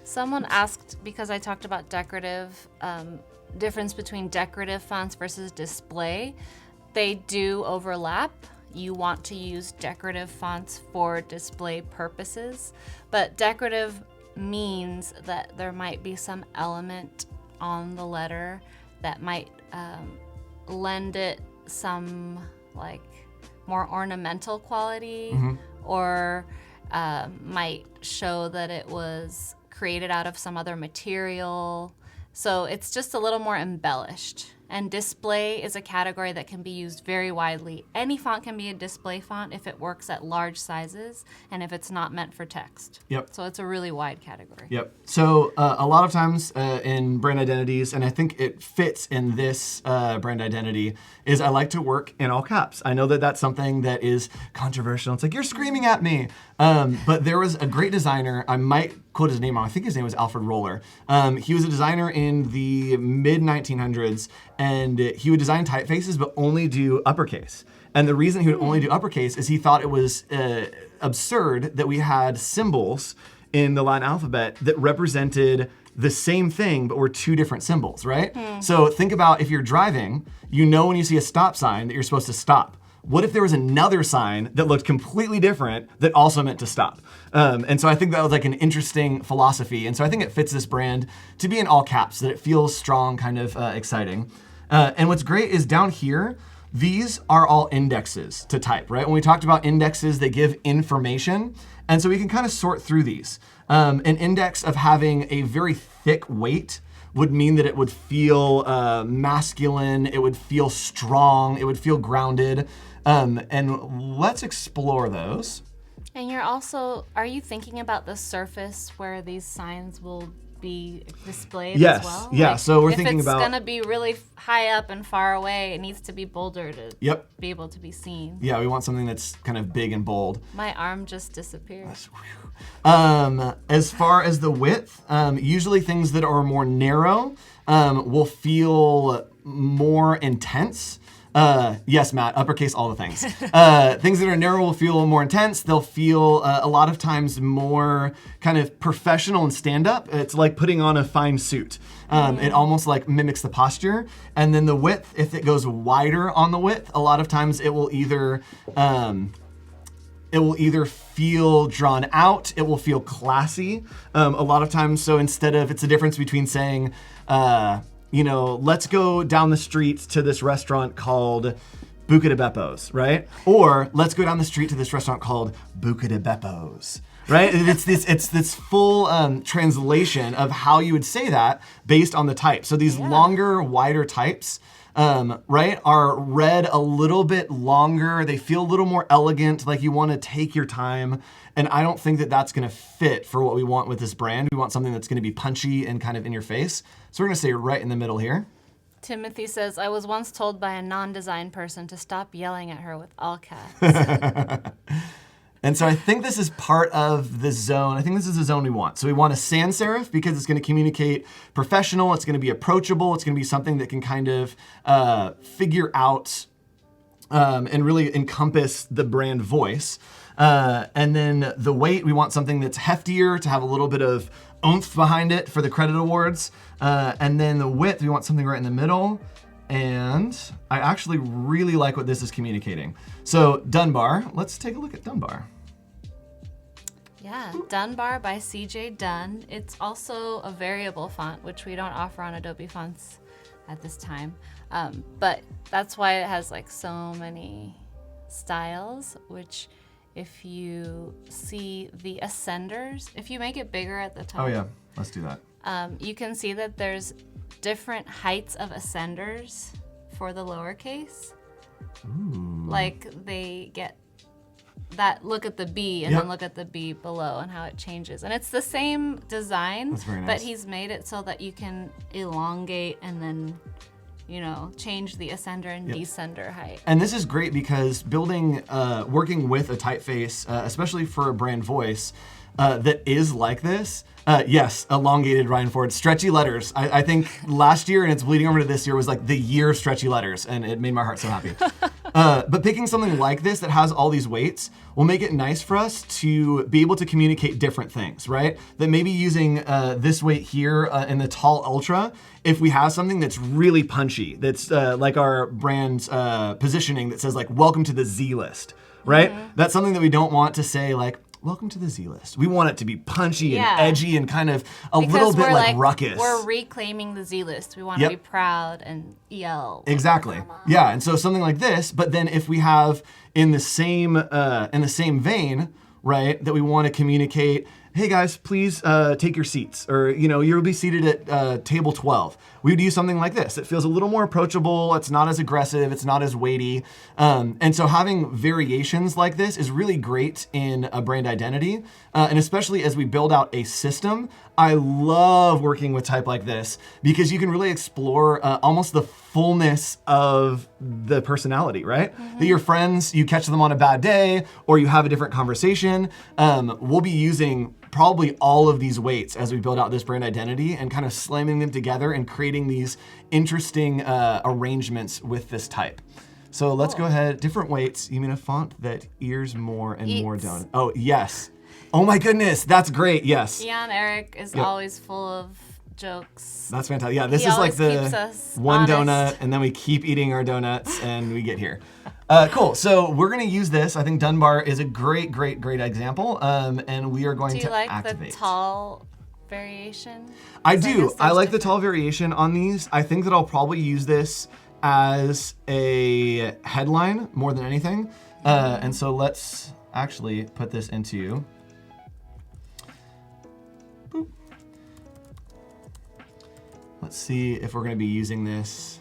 Someone asked, because I talked about decorative, difference between decorative fonts versus display. They do overlap. You want to use decorative fonts for display purposes, but decorative means that there might be some element on the letter that might lend it some like more ornamental quality, or might show that it was created out of some other material. So it's just a little more embellished. And display is a category that can be used very widely. Any font can be a display font if it works at large sizes and if it's not meant for text. Yep. So it's a really wide category. Yep. So a lot of times in brand identities, and I think it fits in this brand identity, is I like to work in all caps. I know that that's something that is controversial. It's like, you're screaming at me. But there was a great designer, I might quote his name wrong, I think his name was Alfred Roller. He was a designer in the mid-1900s, and he would design typefaces but only do uppercase. And the reason he would only do uppercase is he thought it was absurd that we had symbols in the Latin alphabet that represented the same thing but were two different symbols, right? So think about if you're driving, you know when you see a stop sign that you're supposed to stop. What if there was another sign that looked completely different that also meant to stop? And so I think that was like an interesting philosophy. And so I think it fits this brand to be in all caps, that it feels strong, kind of exciting. And what's great is down here, these are all indexes to type, right? When we talked about indexes, they give information. And so we can kind of sort through these. An index of having a very thick weight would mean that it would feel masculine, it would feel strong, it would feel grounded. And let's explore those. And are you thinking about the surface where these signs will be displayed Yes, as well? yeah, so we're thinking about... If it's gonna be really high up and far away, it needs to be bolder to Yep. be able to be seen. Yeah, we want something that's kind of big and bold. My arm just disappeared. As far as the width, usually things that are more narrow will feel more intense. Yes, Matt, uppercase all the things. Things that are narrow will feel more intense. They'll feel a lot of times more kind of professional and stand-up. It's like putting on a fine suit. It almost like mimics the posture. And then the width, if it goes wider on the width, a lot of times it will either feel drawn out, it will feel classy. A lot of times, so instead of, it's the difference between saying, let's go down the street to this restaurant called Buca de Beppo's, right? Or let's go down the street to this restaurant called Buca de Beppo's, right? It's this full translation of how you would say that based on the type. So these longer, wider types, right, are read a little bit longer. They feel a little more elegant, like you want to take your time. And I don't think that that's going to fit for what we want with this brand. We want something that's going to be punchy and kind of in your face. So we're going to say right in the middle here. Timothy says, I was once told by a non-design person to stop yelling at her with all caps. And so I think this is part of the zone. I think this is the zone we want. So we want a sans serif because it's going to communicate professional. It's going to be approachable. It's going to be something that can kind of figure out and really encompass the brand voice. And then the weight, we want something that's heftier to have a little bit of oomph behind it for the credit awards. And then the width, we want something right in the middle. And I actually really like what this is communicating. So Dunbar, let's take a look at Dunbar. Yeah, Dunbar by CJ Dunn. It's also a variable font, which we don't offer on Adobe Fonts at this time. But that's why it has like so many styles, which if you see the ascenders, if you make it bigger at the top. Oh yeah, let's do that. You can see that there's different heights of ascenders for the lowercase. Ooh. Like they get that look at the B and then look at the B below and how it changes. And it's the same design, That's very nice. but he's made it so that you can elongate and then, change the ascender and descender height. And this is great because working with a typeface, especially for a brand voice, that is like this. Yes, elongated Ryan Ford. Stretchy letters. I think last year, and it's bleeding over to this year, was like the year of stretchy letters, and it made my heart so happy. But picking something like this that has all these weights will make it nice for us to be able to communicate different things, right? That maybe using this weight here in the tall ultra, if we have something that's really punchy, that's like our brand's positioning that says like, welcome to the Z list, right? Mm-hmm. That's something that we don't want to say like, welcome to the Z list. We want it to be punchy and edgy and kind of little bit like ruckus. We're reclaiming the Z list. We want to be proud and yell. Exactly. Yeah, and so something like this, but then if we have in the same vein, right, that we want to communicate, hey guys, please take your seats, or you'll be seated at table 12. We would use something like this. It feels a little more approachable. It's not as aggressive. It's not as weighty. And so having variations like this is really great in a brand identity. And especially as we build out a system, I love working with type like this because you can really explore almost the fullness of the personality, right? Mm-hmm. That your friends, you catch them on a bad day or you have a different conversation. We'll be using probably all of these weights as we build out this brand identity and kind of slamming them together and creating these interesting arrangements with this type. So let's go ahead, different weights. You mean a font that ears more and more donut? Oh, yes. Oh my goodness, that's great, yes. Ian Eric is always full of jokes. That's fantastic. Yeah, this is like the one donut and then we keep eating our donuts and we get here. Cool, so we're gonna use this. I think Dunbar is a great example, and we are going to activate. Do you like the tall variation? I do. I like the tall variation on these. I think that I'll probably use this as a headline more than anything. And so let's actually put this into Let's see if we're going to be using this.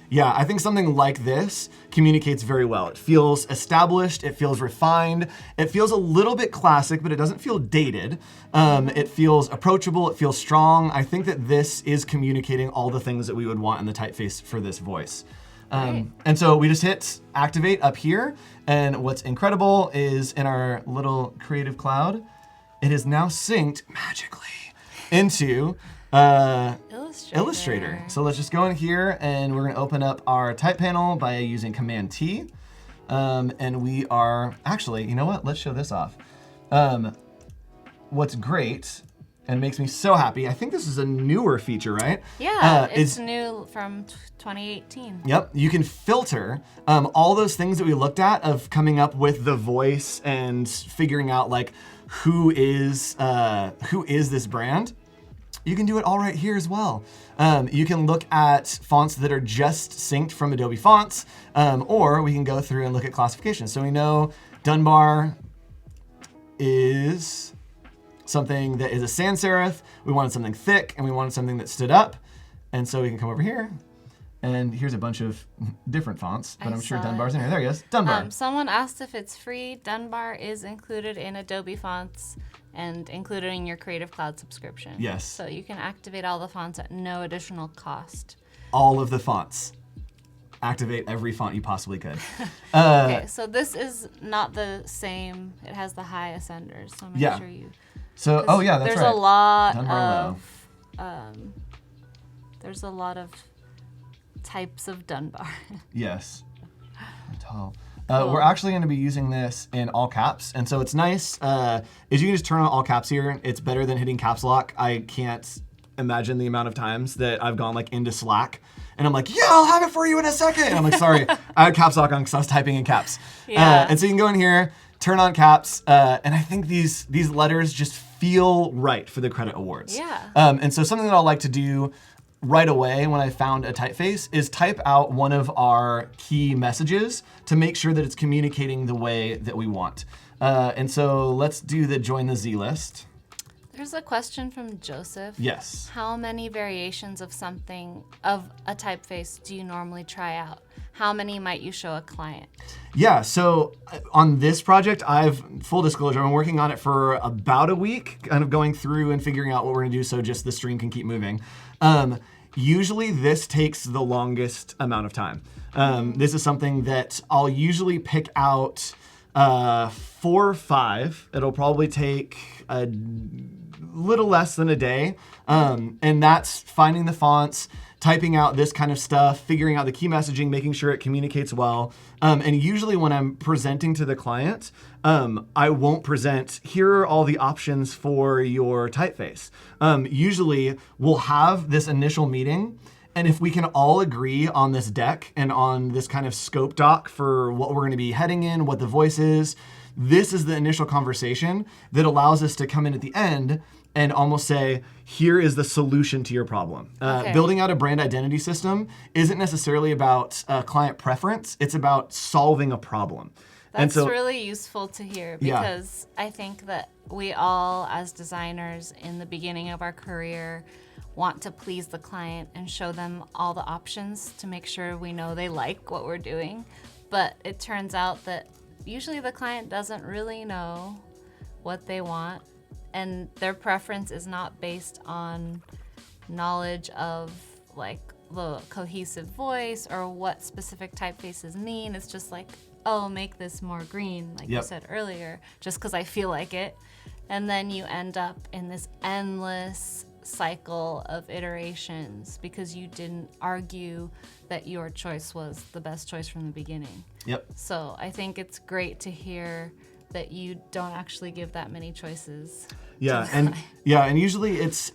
Yeah, I think something like this communicates very well. It feels established, it feels refined, it feels a little bit classic, but it doesn't feel dated. It feels approachable, it feels strong. I think that this is communicating all the things that we would want in the typeface for this voice. And so we just hit activate up here, and what's incredible is in our little Creative Cloud, it is now synced magically into Illustrator. So let's just go in here and we're gonna open up our type panel by using Command T. And we are, actually, you know what? Let's show this off. What's great and makes me so happy, I think this is a newer feature, right? Yeah, it's new from 2018. Yep, you can filter all those things that we looked at of coming up with the voice and figuring out like who is this brand. You can do it all right here as well. You can look at fonts that are just synced from Adobe Fonts, or we can go through and look at classification. So we know Dunbar is something that is a sans serif. We wanted something thick, and we wanted something that stood up. And so we can come over here, and here's a bunch of different fonts, but I'm sure Dunbar's in here. There he is, Dunbar. Someone asked if it's free. Dunbar is included in Adobe Fonts and included in your Creative Cloud subscription. Yes. So you can activate all the fonts at no additional cost. All of the fonts. Activate every font you possibly could. Okay, so this is not the same. It has the high ascenders, so make sure you... So, oh yeah, that's there's right. A lot Dunbar of, there's a lot of types of Dunbar. Yes. Tall. We're actually going to be using this in all caps, and so it's nice. Is you can just turn on all caps here. It's better than hitting caps lock. I can't imagine the amount of times that I've gone like into Slack, and I'm like, yeah, I'll have it for you in a second. And I'm like, sorry, I had caps lock on because I was typing in caps. Yeah. And so you can go in here, turn on caps, and I think these letters just feel right for the credit awards. Yeah. And so something that I like to do right away when I found a typeface is type out one of our key messages to make sure that it's communicating the way that we want. And so let's do the join the Z list. There's a question from Joseph. Yes. How many variations of something, of a typeface, do you normally try out? How many might you show a client? Yeah, so on this project, full disclosure, I've been working on it for about a week, kind of going through and figuring out what we're gonna do so just the stream can keep moving. Usually this takes the longest amount of time. This is something that I'll usually pick out 4 or 5. It'll probably take a little less than a day. And that's finding the fonts, typing out this kind of stuff, figuring out the key messaging, making sure it communicates well. And usually when I'm presenting to the client, I won't present, here are all the options for your typeface. Usually we'll have this initial meeting, and if we can all agree on this deck and on this kind of scope doc for what we're gonna be heading in, what the voice is, this is the initial conversation that allows us to come in at the end and almost say, here is the solution to your problem. Building out a brand identity system isn't necessarily about client preference, it's about solving a problem. That's really useful to hear because I think that we all, as designers in the beginning of our career, want to please the client and show them all the options to make sure we know they like what we're doing. But it turns out that usually the client doesn't really know what they want, and their preference is not based on knowledge of like the cohesive voice or what specific typefaces mean. It's just like, oh, make this more green, like you said earlier, just because I feel like it. And then you end up in this endless cycle of iterations because you didn't argue that your choice was the best choice from the beginning. Yep. So I think it's great to hear that you don't actually give that many choices. Yeah, and usually it's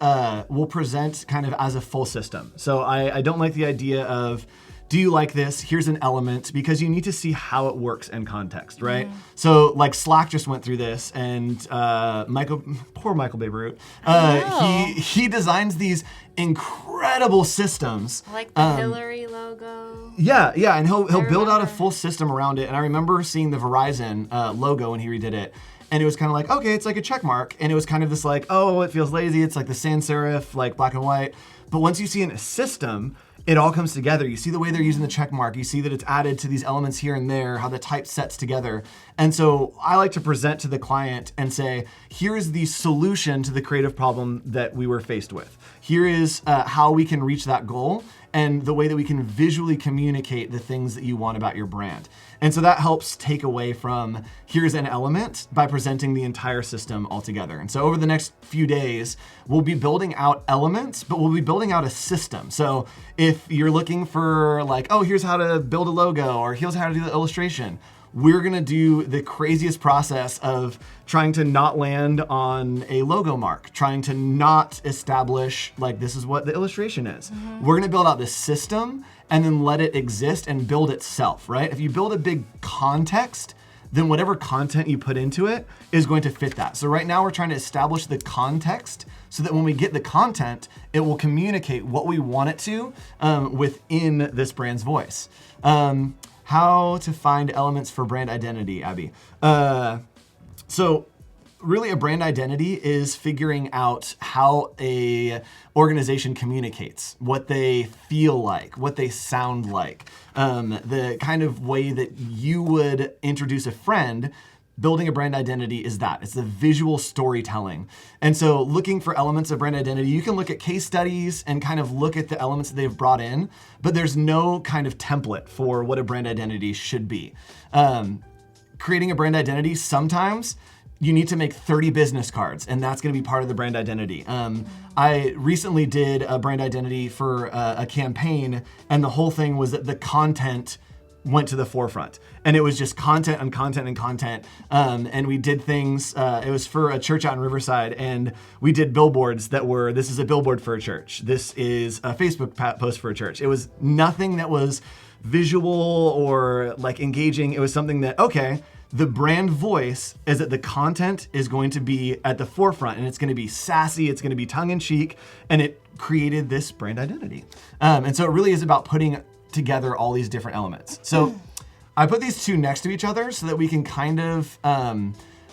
we'll present kind of as a full system. So I don't like the idea of, do you like this? Here's an element, because you need to see how it works in context, right? So like Slack just went through this, and poor Michael Beirut, he designs these incredible systems. Like the Hillary logo. Yeah, and he'll build out a full system around it. And I remember seeing the Verizon logo when he redid it. and it was kind of like, okay, it's like a check mark. And it was kind of this like, oh, it feels lazy. It's like the sans serif, like black and white. But once you see in a system, it all comes together. You see the way they're using the check mark. You see that it's added to these elements here and there, how the type sets together. And so I like to present to the client and say, here is the solution to the creative problem that we were faced with. Here is how we can reach that goal and the way that we can visually communicate the things that you want about your brand. And so that helps take away from here's an element by presenting the entire system altogether. And so over the next few days, we'll be building out elements, but we'll be building out a system. So if you're looking for like, oh, here's how to build a logo, or here's how to do the illustration, we're gonna do the craziest process of trying to not land on a logo mark, trying to not establish like this is what the illustration is. We're gonna build out this system and then let it exist and build itself, right? If you build a big context, then whatever content you put into it is going to fit that. So right now we're trying to establish the context so that when we get the content, it will communicate what we want it to within this brand's voice. How to find elements for brand identity, Abby. So really a brand identity is figuring out how a organization communicates, what they feel like, what they sound like, the kind of way that you would introduce a friend. Building a brand identity is that. It's the visual storytelling. And so looking for elements of brand identity, you can look at case studies and kind of look at the elements that they've brought in, but there's no kind of template for what a brand identity should be. Creating a brand identity, sometimes you need to make 30 business cards, and that's gonna be part of the brand identity. I recently did a brand identity for a campaign, and the whole thing was that the content went to the forefront. And it was just content and content and content. And we did things, it was for a church out in Riverside, and we did billboards that were, this is a billboard for a church. This is a Facebook post for a church. It was nothing that was visual or like engaging. It was something that, okay, the brand voice is that the content is going to be at the forefront, and it's going to be sassy, it's going to be tongue in cheek, and it created this brand identity. And so it really is about putting together all these different elements. So I put these two next to each other so that we can kind of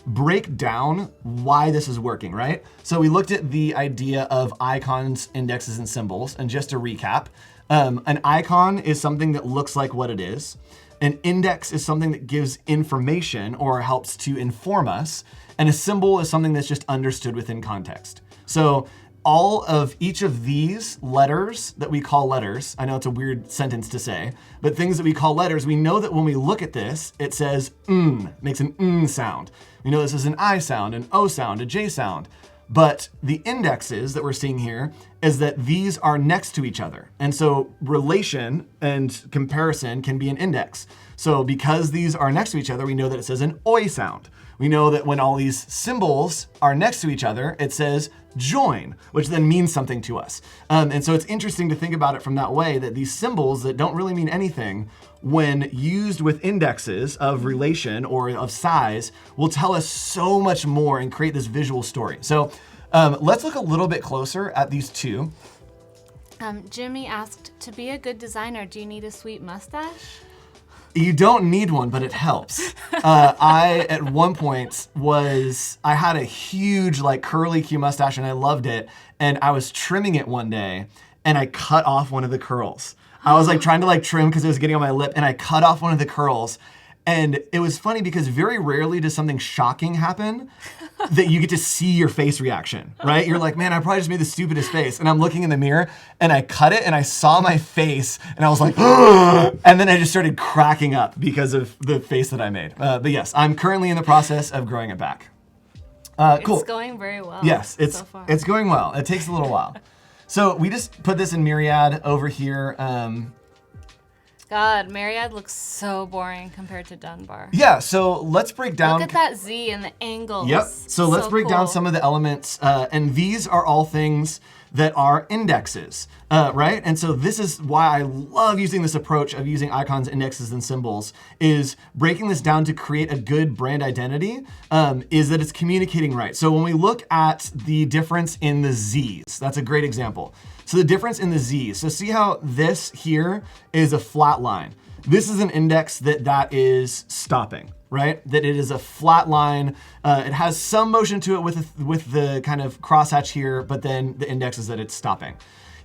break down why this is working, right? So we looked at the idea of icons, indexes, and symbols. And just to recap, an icon is something that looks like what it is. An index is something that gives information or helps to inform us. And a symbol is something that's just understood within context. So all of each of these letters that we call letters, I know it's a weird sentence to say, but things that we call letters, we know that when we look at this, it says makes an sound. We know this is an I sound, an O sound, a J sound. But the indexes that we're seeing here is that these are next to each other. And so relation and comparison can be an index. So because these are next to each other, we know that it says an oi sound. We know that when all these symbols are next to each other, it says join, which then means something to us. And so it's interesting to think about it from that way, that these symbols that don't really mean anything, when used with indexes of relation or of size, will tell us so much more and create this visual story. So let's look a little bit closer at these two. Jimmy asked, to be a good designer, do you need a sweet mustache? You don't need one, but it helps. I, at one point, I had a huge like curly Q mustache and I loved it. And I was trimming it one day and I cut off one of the curls. I was like trying to like trim because it was getting on my lip, and I cut off one of the curls. And it was funny because very rarely does something shocking happen that you get to see your face reaction, right? You're like, man, I probably just made the stupidest face. And I'm looking in the mirror and I cut it and I saw my face and I was like, and then I just started cracking up because of the face that I made. But yes, I'm currently in the process of growing it back. Cool. It's going very well. Yes, so far. it's going well. It takes a little while. So we just put this in Myriad over here. God, Myriad looks so boring compared to Dunbar. Yeah, so let's break down. Look at that Z and the angles. Yep. So let's break down some of the elements. And these are all things that are indexes, right? And so this is why I love using this approach of using icons, indexes, and symbols, is breaking this down to create a good brand identity, is that it's communicating right. So when we look at the difference in the Zs, that's a great example. So the difference in the Zs, so see how this here is a flat line. This is an index that is stopping, right? That it is a flat line. It has some motion to it with the kind of crosshatch here, but then the index is that it's stopping.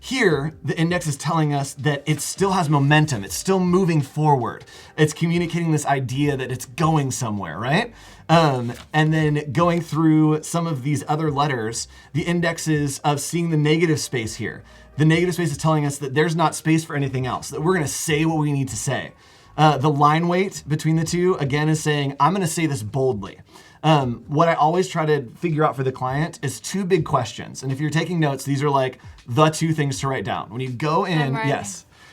Here, the index is telling us that it still has momentum. It's still moving forward. It's communicating this idea that it's going somewhere, right? And then going through some of these other letters, the indexes of seeing the negative space here. The negative space is telling us that there's not space for anything else, that we're going to say what we need to say. The line weight between the two, again, is saying, I'm going to say this boldly. What I always try to figure out for the client is 2 big questions. And if you're taking notes, these are like the 2 things to write down. When you go in,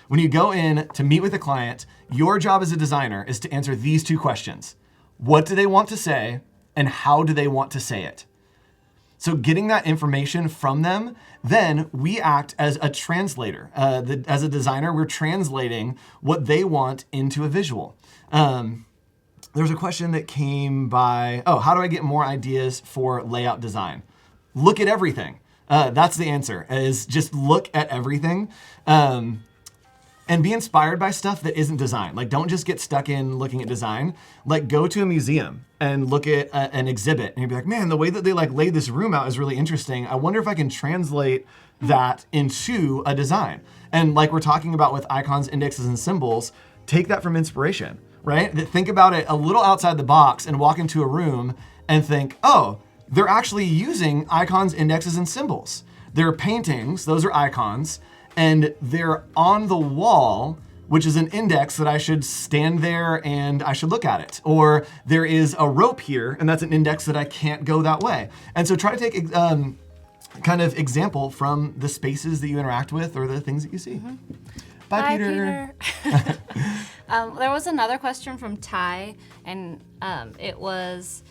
when you go in to meet with a client, your job as a designer is to answer these 2 questions. What do they want to say? And how do they want to say it? So getting that information from them, then we act as a translator. As a designer, we're translating what they want into a visual. There's a question that came by, how do I get more ideas for layout design? Look at everything. That's the answer, is just look at everything. And be inspired by stuff that isn't design. Like, don't just get stuck in looking at design. Like, go to a museum and look at an exhibit, and you'll be like, man, the way that they like laid this room out is really interesting. I wonder if I can translate that into a design. And like we're talking about with icons, indexes, and symbols, take that from inspiration, right? Think about it a little outside the box and walk into a room and think, oh, they're actually using icons, indexes, and symbols. They're paintings, those are icons, and they're on the wall, which is an index that I should stand there and I should look at it. Or there is a rope here, and that's an index that I can't go that way. And so try to take kind of example from the spaces that you interact with or the things that you see. Mm-hmm. Bye, Peter. There was another question from Ty, and it was,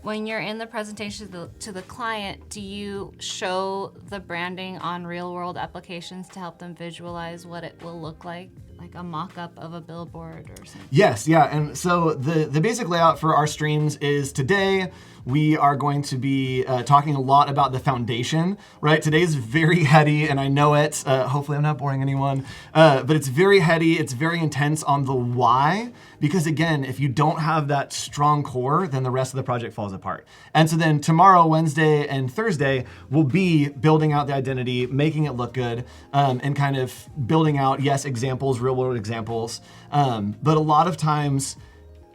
when you're in the presentation to the client, do you show the branding on real-world applications to help them visualize what it will look like a mock-up of a billboard or something? Yes, yeah, and so the basic layout for our streams is today we are going to be talking a lot about the foundation, right? Today's very heady, and I know it. Hopefully I'm not boring anyone, but it's very heady, it's very intense on the why, because again, if you don't have that strong core, then the rest of the project falls apart. And so then tomorrow, Wednesday, and Thursday will be building out the identity, making it look good, and kind of building out, yes, examples, real world examples, but a lot of times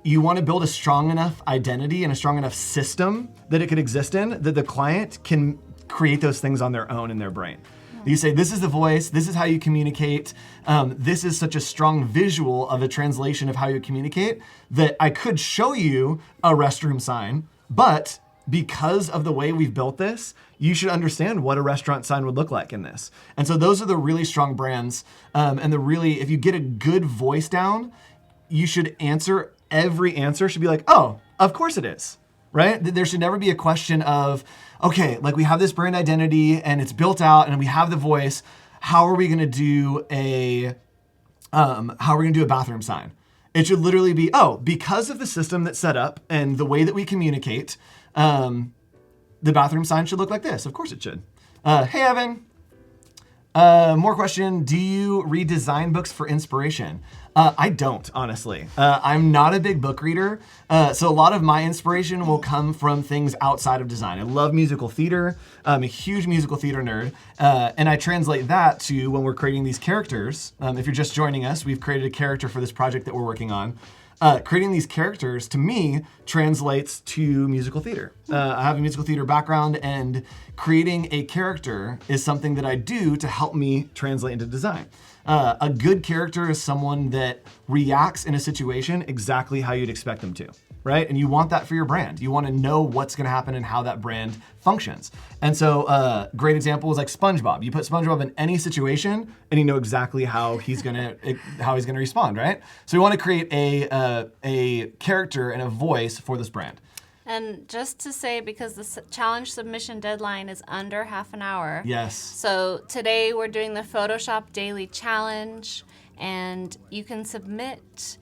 you want to build a strong enough identity and a strong enough system that it could exist in, that the client can create those things on their own in their brain. You say, this is the voice, this is how you communicate, this is such a strong visual of a translation of how you communicate that I could show you a restroom sign, but because of the way we've built this, you should understand what a restaurant sign would look like in this. And so those are the really strong brands. And if you get a good voice down, you should every answer should be like, oh, of course it is, right? There should never be a question of, okay, like we have this brand identity and it's built out and we have the voice. How are we going to do a bathroom sign? It should literally be, oh, because of the system that's set up and the way that we communicate, the bathroom sign should look like this. Of course it should. Hey, Evan. More question. Do you read design books for inspiration? I don't, honestly. I'm not a big book reader. So a lot of my inspiration will come from things outside of design. I love musical theater. I'm a huge musical theater nerd. And I translate that to when we're creating these characters. If you're just joining us, we've created a character for this project that we're working on. Creating these characters, to me, translates to musical theater. I have a musical theater background, and creating a character is something that I do to help me translate into design. A good character is someone that reacts in a situation exactly how you'd expect them to, right? And you want that for your brand. You want to know what's going to happen and how that brand functions. And so great example is like SpongeBob. You put SpongeBob in any situation and you know exactly how he's going to respond, right? So we want to create a character and a voice for this brand. And just to say, because the challenge submission deadline is under half an hour. Yes. So today we're doing the Photoshop Daily Challenge, and you can submit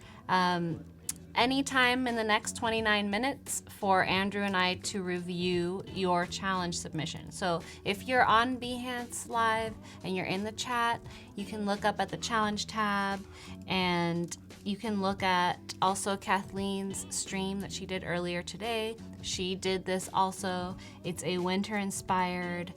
any time in the next 29 minutes for Andrew and I to review your challenge submission. So if you're on Behance Live and you're in the chat, you can look up at the challenge tab, and you can look at also Kathleen's stream that she did earlier today. She did this also. It's a winter-inspired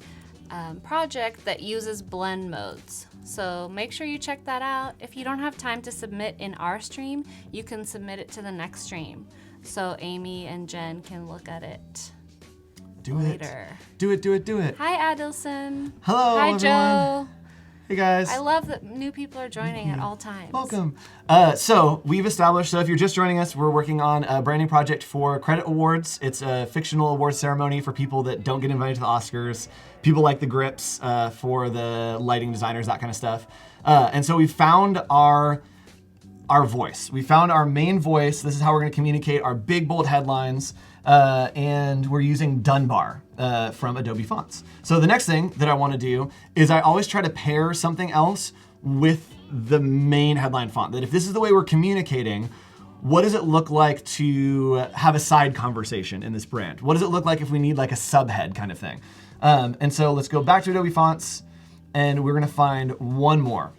project that uses blend modes. So make sure you check that out. If you don't have time to submit in our stream, you can submit it to the next stream. So Amy and Jen can look at it later. Do it. Hi, Adelson. Hello, Hi, everyone. Joe. Hey, guys. I love that new people are joining at all times. Welcome. So we've established, so if you're just joining us, we're working on a branding project for Credit Awards. It's a fictional awards ceremony for people that don't get invited to the Oscars, people like the Grips, for the lighting designers, that kind of stuff. And so we found our voice. We found our main voice. This is how we're going to communicate our big, bold headlines. And we're using Dunbar from Adobe Fonts. So the next thing that I want to do is I always try to pair something else with the main headline font. That if this is the way we're communicating, what does it look like to have a side conversation in this brand? What does it look like if we need like a subhead kind of thing? And so let's go back to Adobe Fonts, and we're going to find one more.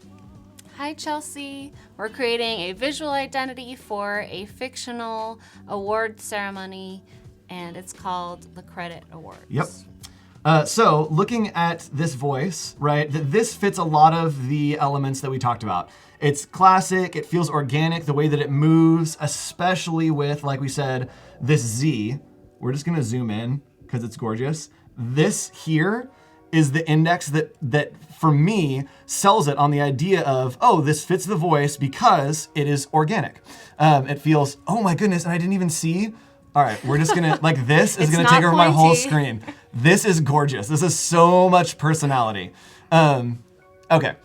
Hi, Chelsea. We're creating a visual identity for a fictional award ceremony, and it's called the Credit Awards. Yep. So looking at this voice, right, this fits a lot of the elements that we talked about. It's classic, it feels organic, the way that it moves, especially with, like we said, this Z. We're just gonna zoom in because it's gorgeous. This here is the index that for me sells it on the idea of, oh, this fits the voice because it is organic. It feels, oh my goodness, and I didn't even see. All right, we're just gonna, like this is gonna take over my whole screen. This is gorgeous. This is so much personality. Okay,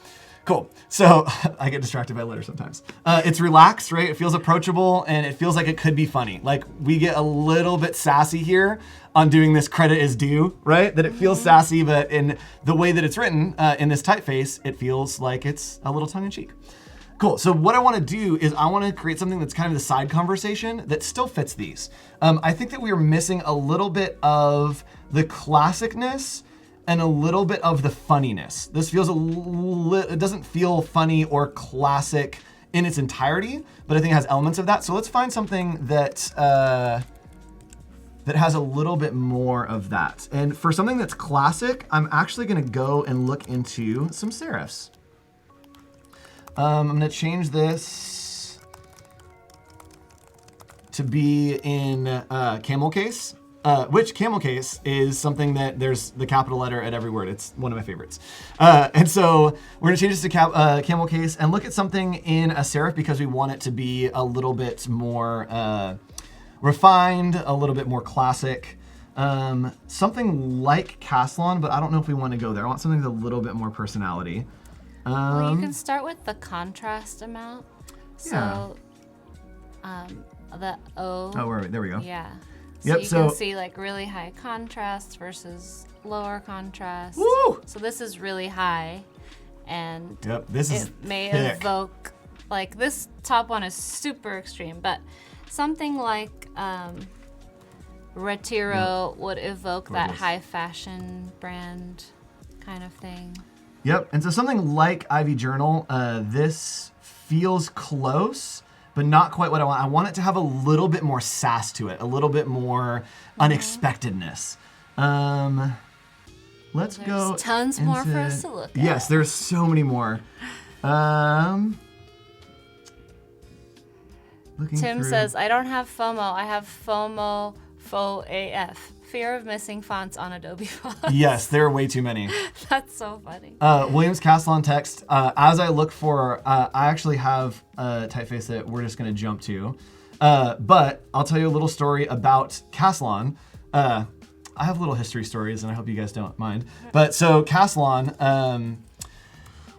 cool. So I get distracted by letters sometimes. It's relaxed, right? It feels approachable, and it feels like it could be funny. Like we get a little bit sassy here on doing this credit is due, right? That it feels sassy, but in the way that it's written in this typeface, it feels like it's a little tongue-in-cheek. Cool, so what I wanna do is I wanna create something that's kind of the side conversation that still fits these. I think that we are missing a little bit of the classicness and a little bit of the funniness. This feels it doesn't feel funny or classic in its entirety, but I think it has elements of that. So let's find something that that has a little bit more of that. And for something that's classic, I'm actually gonna go and look into some serifs. I'm gonna change this to be in camel case, which camel case is something that there's the capital letter at every word. It's one of my favorites. And so we're gonna change this to camel case and look at something in a serif because we want it to be a little bit more refined, a little bit more classic. Something like Caslon, but I don't know if we want to go there. I want something with a little bit more personality. Well, you can start with the contrast amount. So, the O. Oh, there we go. Yeah. So Yep, you so can see like really high contrast versus lower contrast. Woo! So this is really high, and Yep, this is it may thick. evoke, like this top one is super extreme, but something like Retiro would evoke that Gorgeous. high fashion brand kind of thing. Yep, and so something like Ivy Journal, this feels close, but not quite what I want. I want it to have a little bit more sass to it, a little bit more unexpectedness. Let's go. There's tons more for us to look at. Yes, there's so many more. Looking Tim through. says, I don't have FOMO. I have FOMO, faux AF. Fear of missing fonts on Adobe Fonts. Yes, there are way too many. That's so funny. Williams Castellan text. As I look for, I actually have a typeface that we're just going to jump to. But I'll tell you a little story about Castellan. I have little history stories, and I hope you guys don't mind. But so Castellan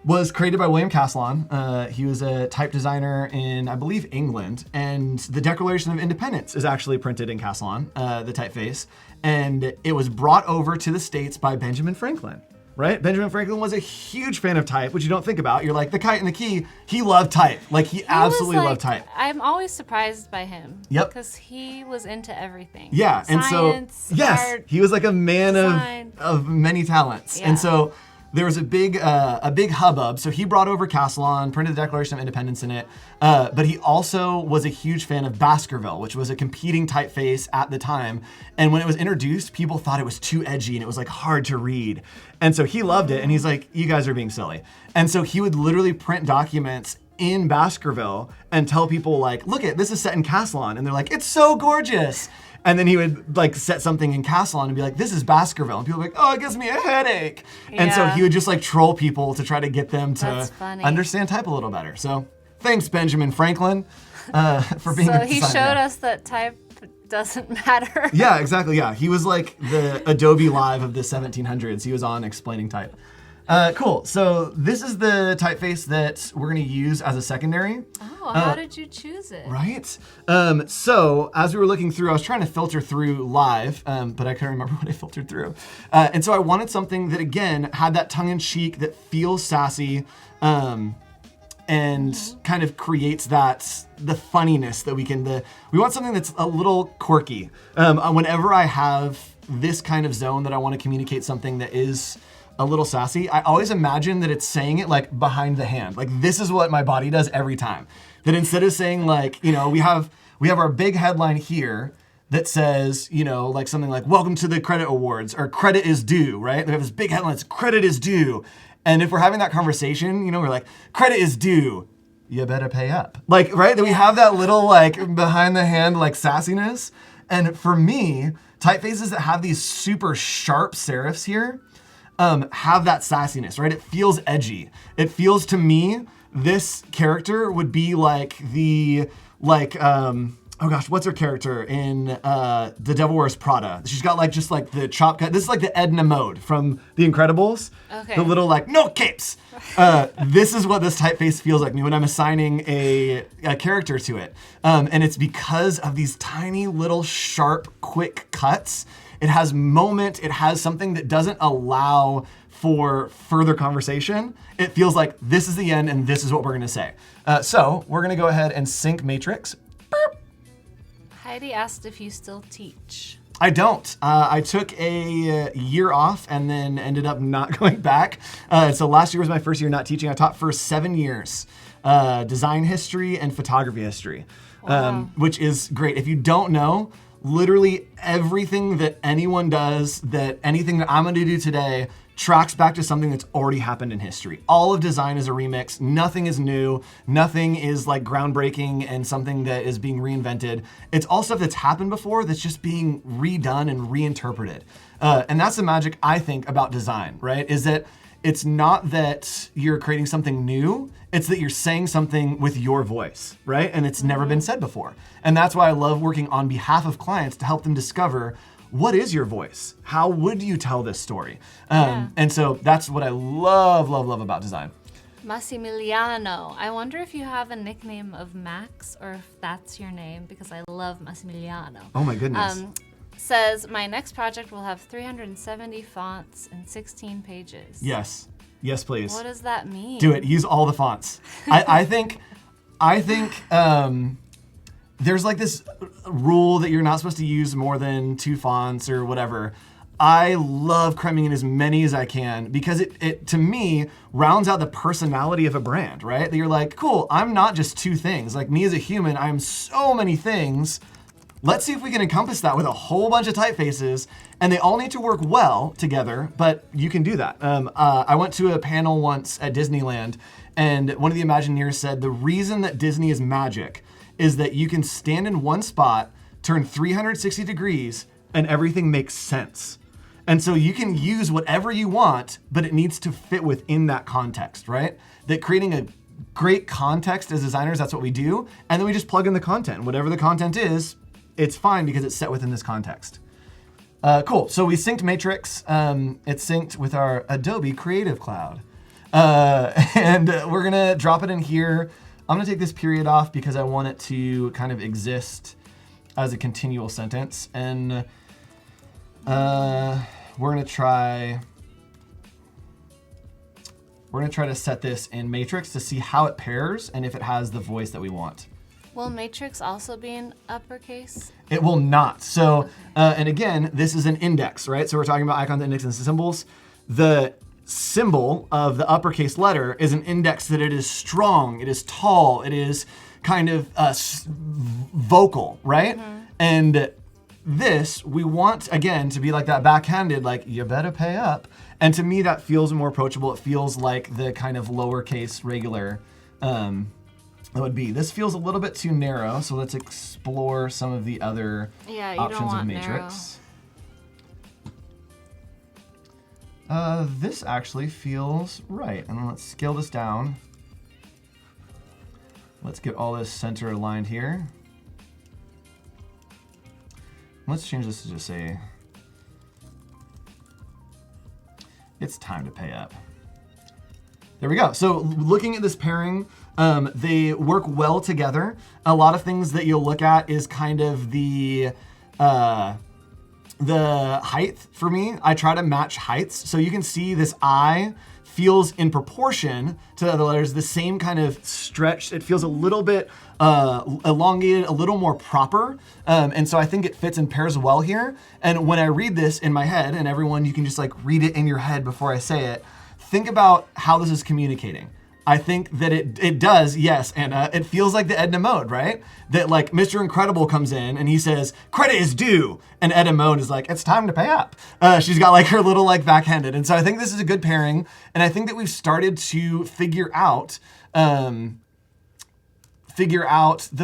was created by William Castellan. He was a type designer in, I believe, England. And the Declaration of Independence is actually printed in Castellan, the typeface. And it was brought over to the States by Benjamin Franklin, right? Benjamin Franklin was a huge fan of type, which you don't think about. You're like, the kite and the key, he loved type. Like, he absolutely loved type. I'm always surprised by him. Yep. Because he was into everything. Yeah, Science, and so, yes, art, he was like a man design. of many talents. Yeah. And so there was a big hubbub. So he brought over Castellan, printed the Declaration of Independence in it, but he also was a huge fan of Baskerville, which was a competing typeface at the time. And when it was introduced, people thought it was too edgy and it was like hard to read. And so he loved it, and he's like, you guys are being silly. And so he would literally print documents in Baskerville and tell people like, look this is set in Castellan. And they're like, it's so gorgeous. And then he would like set something in Castellan and be like, this is Baskerville. And people would be like, oh, it gives me a headache. Yeah. And so he would just like troll people to try to get them to That's funny. understand type a little better. So thanks, Benjamin Franklin, for being So a he designer. showed us that type doesn't matter. Yeah, exactly. Yeah, he was like the Adobe Live of the 1700s. He was on explaining type. Cool. So this is the typeface that we're going to use as a secondary. Oh, how did you choose it? Right? So as we were looking through, I was trying to filter through live, but I couldn't remember what I filtered through. And so I wanted something that, again, had that tongue-in-cheek, that feels sassy, and kind of creates the funniness that we want something that's a little quirky. Whenever I have this kind of zone that I want to communicate something that is a little sassy, I always imagine that it's saying it like behind the hand. Like, this is what my body does every time. That instead of saying like, we have our big headline here that says, like something like, welcome to the credit awards, or credit is due, right? We have this big headline, it's credit is due. And if we're having that conversation, we're like, credit is due, you better pay up. Like, right? That we have that little like behind the hand like sassiness. And for me, typefaces that have these super sharp serifs here, have that sassiness, right? It feels edgy. It feels to me, this character would be like oh gosh, what's her character in The Devil Wears Prada? She's got like just like the chop cut. This is like the Edna Mode from The Incredibles. Okay. The little like, no capes. This is what this typeface feels like me when I'm assigning a character to it. And it's because of these tiny little sharp, quick cuts. It has moment, it has something that doesn't allow for further conversation. It feels like this is the end and this is what we're gonna say. So we're gonna go ahead and sync matrix. Boop. Heidi asked if you still teach. I don't. I took a year off and then ended up not going back. So last year was my first year not teaching. I taught for 7 years, design history and photography history, which is great. If you don't know, literally everything that anyone does, anything that I'm gonna do today, tracks back to something that's already happened in history. All of design is a remix. Nothing is new. Nothing is like groundbreaking and something that is being reinvented. It's all stuff that's happened before that's just being redone and reinterpreted. And that's the magic, I think, about design, right? Is that it's not that you're creating something new, it's that you're saying something with your voice, right? And it's never been said before. And that's why I love working on behalf of clients to help them discover, what is your voice? How would you tell this story? And so that's what I love about design. Massimiliano. I wonder if you have a nickname of Max or if that's your name, because I love Massimiliano. Oh my goodness. Says, my next project will have 370 fonts and 16 pages. Yes. Yes, please. What does that mean? Do it. Use all the fonts. I think there's like this rule that you're not supposed to use more than 2 fonts or whatever. I love cramming in as many as I can because it to me rounds out the personality of a brand, right? That you're like, cool, I'm not just 2 things. Like, me as a human, I'm so many things. Let's see if we can encompass that with a whole bunch of typefaces, and they all need to work well together, but you can do that. I went to a panel once at Disneyland, and one of the Imagineers said the reason that Disney is magic is that you can stand in one spot, turn 360 degrees, and everything makes sense. And so you can use whatever you want, but it needs to fit within that context, right? That creating a great context as designers, that's what we do, and then we just plug in the content. Whatever the content is, it's fine because it's set within this context. Cool, so we synced Matrix. It's synced with our Adobe Creative Cloud. And we're gonna drop it in here. I'm gonna take this period off because I want it to kind of exist as a continual sentence. And we're gonna try we're going to try to set this in matrix to see how it pairs and if it has the voice that we want. Will matrix also be in uppercase? It will not. So, and again, this is an index, right? So we're talking about icons, index, and symbols. The symbol of the uppercase letter is an index that it is strong, it is tall, it is kind of vocal, right? And this, we want, again, to be like that backhanded, like, you better pay up. And to me, that feels more approachable. It feels like the kind of lowercase regular that would be. This feels a little bit too narrow, so let's explore some of the other options of matrix. This actually feels right. And then let's scale this down. Let's get all this center aligned here. Let's change this to just say, it's time to pay up. There we go. So looking at this pairing, they work well together. A lot of things that you'll look at is kind of the height for me. I try to match heights. So you can see this I feels in proportion to the other letters, the same kind of stretch. It feels a little bit elongated, a little more proper. And so I think it fits and pairs well here. And when I read this in my head, and everyone, you can just like read it in your head before I say it, think about how this is communicating. I think that it does, yes, Anna. It feels like the Edna Mode, right? That like Mr. Incredible comes in and he says, credit is due. And Edna Mode is like, it's time to pay up. She's got like her little like backhanded. And so I think this is a good pairing. And I think that we've started to figure out the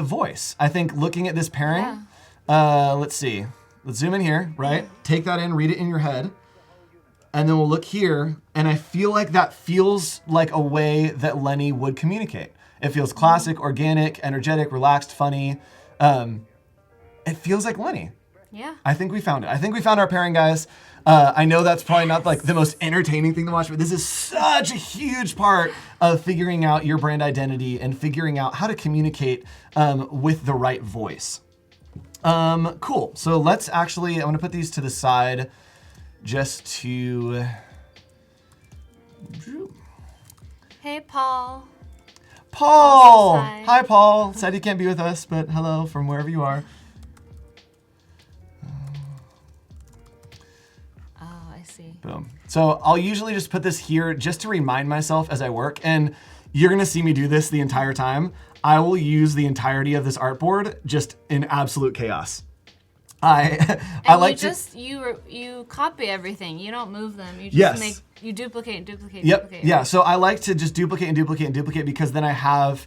voice. I think looking at this pairing, let's see. Let's zoom in here, right? Take that in, read it in your head. And then we'll look here, and I feel like that feels like a way that Lenny would communicate. It feels classic, organic, energetic, relaxed, funny. It feels like Lenny. Yeah. I think we found it. I think we found our pairing, guys. I know that's probably not like the most entertaining thing to watch, but this is such a huge part of figuring out your brand identity and figuring out how to communicate with the right voice. Cool. So let's actually, I'm going to put these to the side. Just to... Hey, Paul. Paul! Hi, Paul. Sad he can't be with us, but hello from wherever you are. Oh, I see. Boom. So I'll usually just put this here just to remind myself as I work, and you're going to see me do this the entire time. I will use the entirety of this artboard just in absolute chaos. I like you copy everything. You don't move them. You just you duplicate and duplicate. Yep. Duplicate. Yeah. So I like to just duplicate and duplicate and duplicate because then I have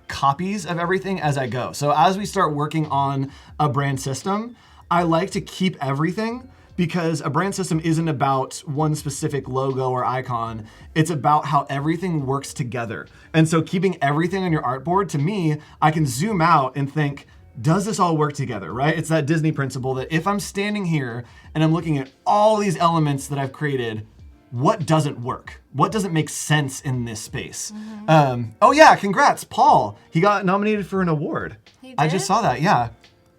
copies of everything as I go. So as we start working on a brand system, I like to keep everything because a brand system isn't about one specific logo or icon. It's about how everything works together. And so keeping everything on your artboard, to me, I can zoom out and think, does this all work together, right? It's that Disney principle that if I'm standing here and I'm looking at all these elements that I've created, what doesn't work? What doesn't make sense in this space? Oh yeah, congrats, Paul. He got nominated for an award. He did? I just saw that, yeah.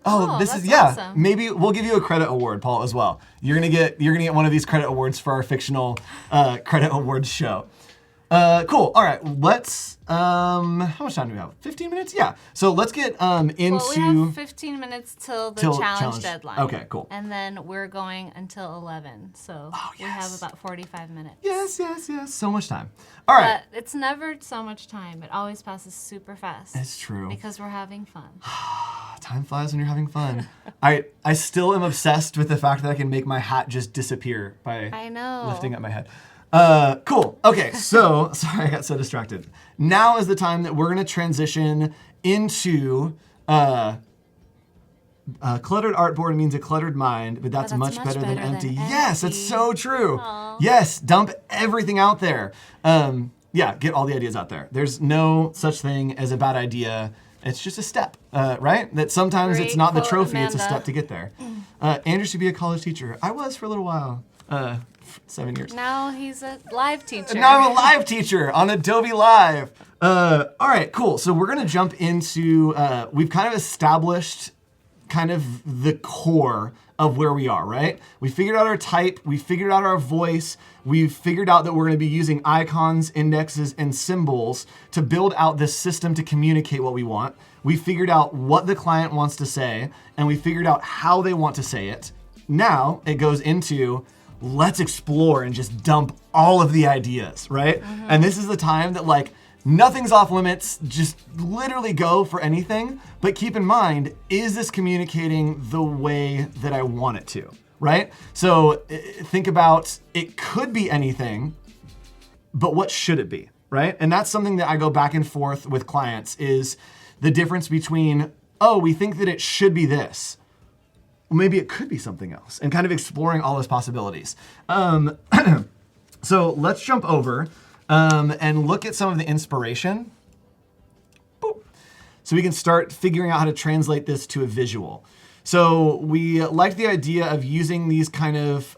Oh, this is, yeah. Awesome. Maybe we'll give you a credit award, Paul, as well. You're gonna get one of these credit awards for our fictional credit awards show. Cool. All right. Let's. How much time do we have? 15 minutes? Yeah. So let's get into. Well, we have 15 minutes till the challenge deadline. Okay. Cool. And then we're going until 11. So we have about 45 minutes. Yes. So much time. All right. But it's never so much time. It always passes super fast. It's true. Because we're having fun. Time flies when you're having fun. I still am obsessed with the fact that I can make my hat just disappear by lifting up my head. Cool. Okay, so, sorry, I got so distracted. Now is the time that we're going to transition into cluttered artboard means a cluttered mind, but that's much better than empty. Yes, that's so true. Aww. Yes, dump everything out there. Yeah, get all the ideas out there. There's no such thing as a bad idea. It's just a step, right? That sometimes it's not the trophy, Amanda. It's a step to get there. Andrew should be a college teacher. I was for a little while. 7 years. Now he's a live teacher. Now I'm a live teacher on Adobe Live. All right, cool. So we're gonna jump into, we've kind of established kind of the core of where we are, right? We figured out our type, we figured out our voice, we've figured out that we're going to be using icons, indexes, and symbols to build out this system to communicate what we want. We figured out what the client wants to say, and we figured out how they want to say it. Now it goes into, let's explore and just dump all of the ideas, right? And this is the time that like, nothing's off limits, just literally go for anything. But keep in mind, is this communicating the way that I want it to, right? So think about, it could be anything, but what should it be, right? And that's something that I go back and forth with clients, is the difference between, oh, we think that it should be this. Well, maybe it could be something else, and kind of exploring all those possibilities. So let's jump over and look at some of the inspiration. Boop. So we can start figuring out how to translate this to a visual. So we like the idea of using these kind of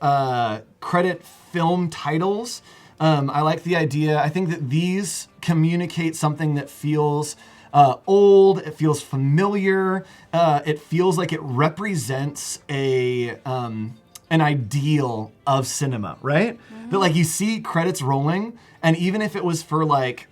credit film titles. I like the idea, I think that these communicate something that feels old, it feels familiar, it feels like it represents an ideal of cinema, right? That like you see credits rolling, and even if it was for like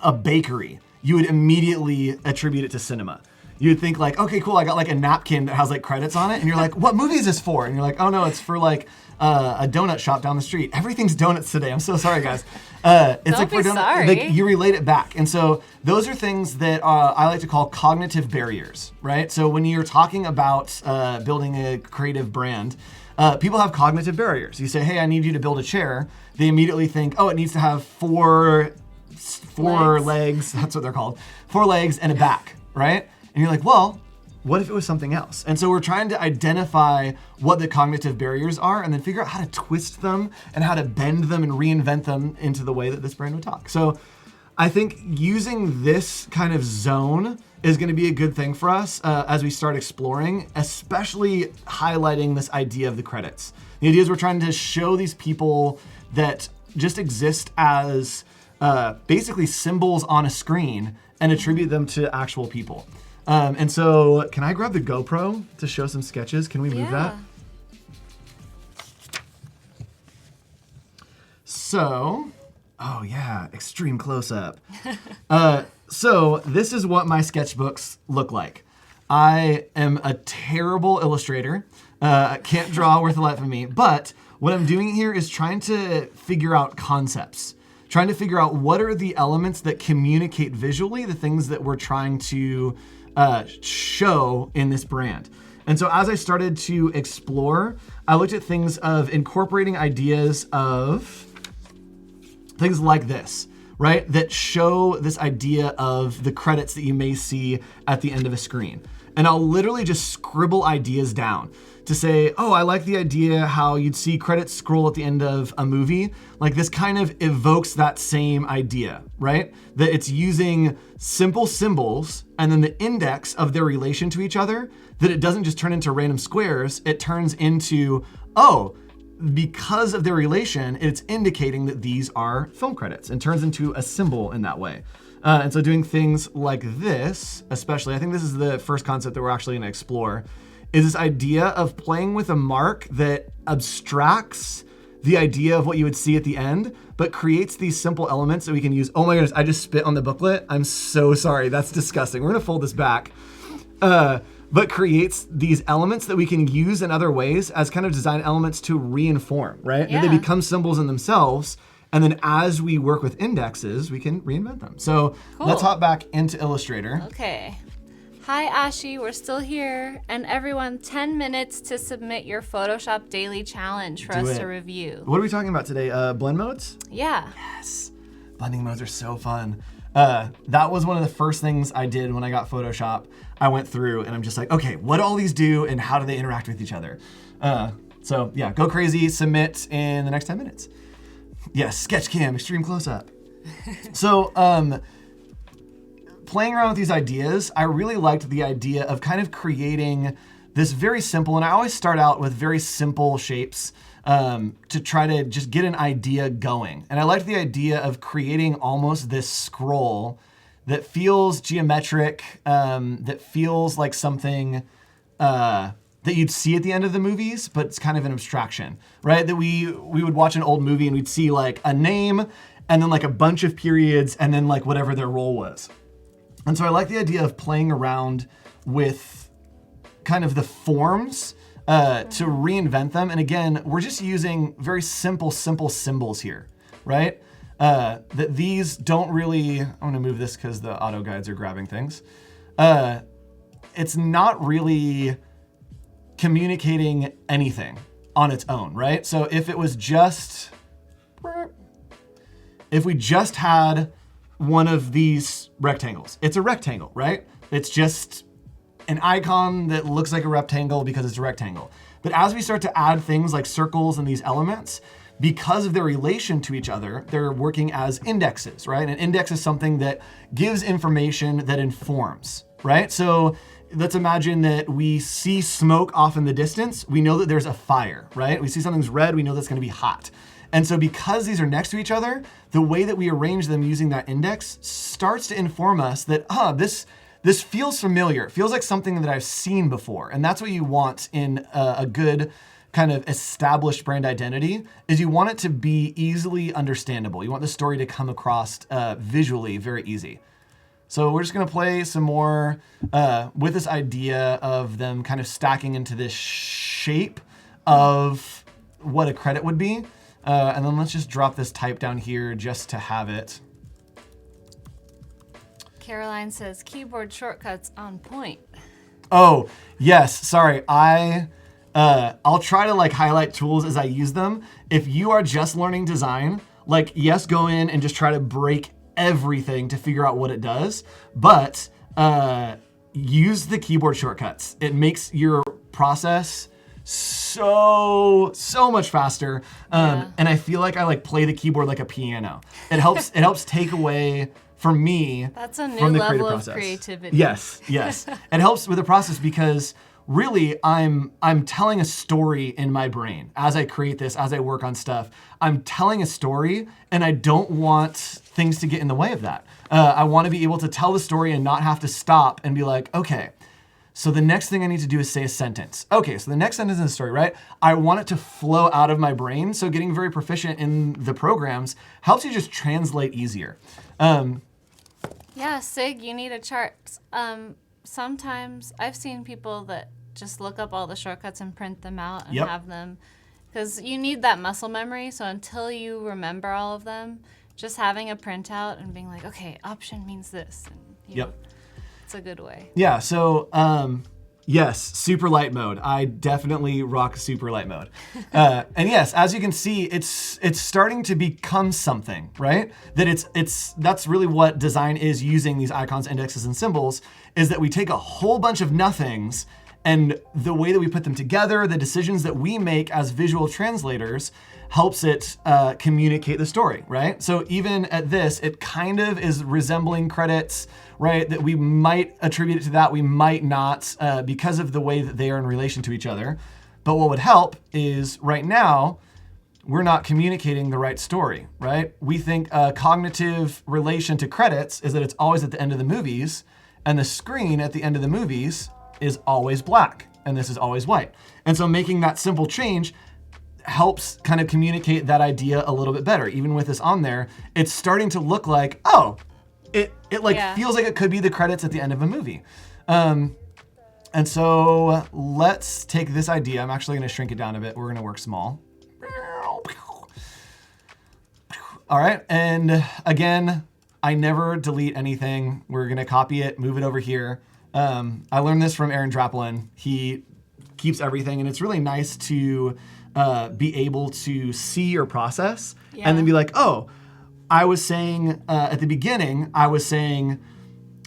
a bakery, you would immediately attribute it to cinema. You'd think like, okay, cool, I got like a napkin that has like credits on it, and you're like, what movie is this for? And you're like, oh no, it's for like a donut shop down the street. Everything's donuts today. I'm so sorry, guys. It's Don't like be for donut, sorry. like you relate it back. And so those are things that I like to call cognitive barriers, right? So when you're talking about building a creative brand, people have cognitive barriers. You say, hey, I need you to build a chair. They immediately think, oh, it needs to have four legs. That's what they're called. 4 legs and a back, right? And you're like, well, what if it was something else? And so we're trying to identify what the cognitive barriers are and then figure out how to twist them and how to bend them and reinvent them into the way that this brand would talk. So I think using this kind of zone is going to be a good thing for us as we start exploring, especially highlighting this idea of the credits. The idea is we're trying to show these people that just exist as basically symbols on a screen and attribute them to actual people. And so can I grab the GoPro to show some sketches? Can we move that? So, oh yeah, extreme close-up. So this is what my sketchbooks look like. I am a terrible illustrator. I can't draw worth a life of me, but what I'm doing here is trying to figure out concepts. Trying to figure out what are the elements that communicate visually the things that we're trying to show in this brand. And so as I started to explore, I looked at things of incorporating ideas of things like this, right? That show this idea of the credits that you may see at the end of a screen. And I'll literally just scribble ideas down to say, oh, I like the idea how you'd see credits scroll at the end of a movie. Like this kind of evokes that same idea, right? That it's using simple symbols and then the index of their relation to each other, that it doesn't just turn into random squares, it turns into, oh, because of their relation, it's indicating that these are film credits and turns into a symbol in that way. And so doing things like this, especially, I think this is the first concept that we're actually going to explore, is this idea of playing with a mark that abstracts the idea of what you would see at the end, but creates these simple elements that we can use. Oh my goodness, I just spit on the booklet. I'm so sorry. That's disgusting. We're going to fold this back. But creates these elements that we can use in other ways as kind of design elements to reinform, right? Yeah. And they become symbols in themselves. And then as we work with indexes, we can reinvent them. So let's hop back into Illustrator. Okay. Hi, Ashi. We're still here. And everyone, 10 minutes to submit your Photoshop daily challenge for us to review. What are we talking about today? Blend modes? Yeah. Yes. Blending modes are so fun. That was one of the first things I did when I got Photoshop. I went through and I'm just like, okay, what do all these do and how do they interact with each other? So yeah, go crazy, submit in the next 10 minutes. Yes, Sketchcam, extreme close-up. So playing around with these ideas, I really liked the idea of kind of creating this very simple, and I always start out with very simple shapes to try to just get an idea going. And I liked the idea of creating almost this scroll that feels geometric, that feels like something that you'd see at the end of the movies, but it's kind of an abstraction, right? That we would watch an old movie and we'd see like a name and then like a bunch of periods and then like whatever their role was. And so I like the idea of playing around with kind of the forms to reinvent them. And again, we're just using very simple symbols here, right? That these don't really, I'm gonna move this because the auto guides are grabbing things. It's not really communicating anything on its own, right? So if we just had one of these rectangles, it's a rectangle, right? It's just an icon that looks like a rectangle because it's a rectangle. But as we start to add things like circles and these elements, because of their relation to each other, they're working as indexes, right? An index is something that gives information that informs, right? So let's imagine that we see smoke off in the distance. We know that there's a fire, right? We see something's red, we know that's gonna be hot. And so because these are next to each other, the way that we arrange them using that index starts to inform us that, this feels familiar. It feels like something that I've seen before. And that's what you want in a good kind of established brand identity, is you want it to be easily understandable. You want the story to come across visually very easy. So we're just gonna play some more with this idea of them kind of stacking into this shape of what a credit would be. And then let's just drop this type down here just to have it. Caroline says keyboard shortcuts on point. Oh, yes, sorry. I'll try to like highlight tools as I use them. If you are just learning design, like yes, go in and just try to break everything to figure out what it does, but use the keyboard shortcuts. It makes your process so much faster. And I feel like I like play the keyboard like a piano. It helps take away for me. That's a new from the level creative of creativity. Yes. It helps with the process because really I'm telling a story in my brain as I create this, as I work on stuff. I'm telling a story and I don't want things to get in the way of that. I want to be able to tell the story and not have to stop and be like, okay, so the next thing I need to do is say a sentence. Okay, so the next sentence in the story, right? I want it to flow out of my brain. So getting very proficient in the programs helps you just translate easier. Yeah, Sig, you need a chart. Sometimes I've seen people that just look up all the shortcuts and print them out and have them, because you need that muscle memory. So until you remember all of them, just having a printout and being like, okay, option means this. And, you know, it's a good way. Yeah, so yes, super light mode. I definitely rock super light mode. And yes, as you can see, it's starting to become something, right? That that's really what design is using these icons, indexes, and symbols, is that we take a whole bunch of nothings and the way that we put them together, the decisions that we make as visual translators helps it communicate the story, right? So even at this, it kind of is resembling credits, right? That we might attribute it to that, we might not, because of the way that they are in relation to each other. But what would help is right now, we're not communicating the right story, right? We think a cognitive relation to credits is that it's always at the end of the movies, and the screen at the end of the movies is always black, and this is always white. And so making that simple change helps kind of communicate that idea a little bit better. Even with this on there, it's starting to look like, oh, it feels like it could be the credits at the end of a movie. And so let's take this idea. I'm actually gonna shrink it down a bit. We're gonna work small. All right, and again, I never delete anything. We're gonna copy it, move it over here. I learned this from Aaron Draplin. He keeps everything, and it's really nice to be able to see your process and then be like, oh, I was saying at the beginning, I was saying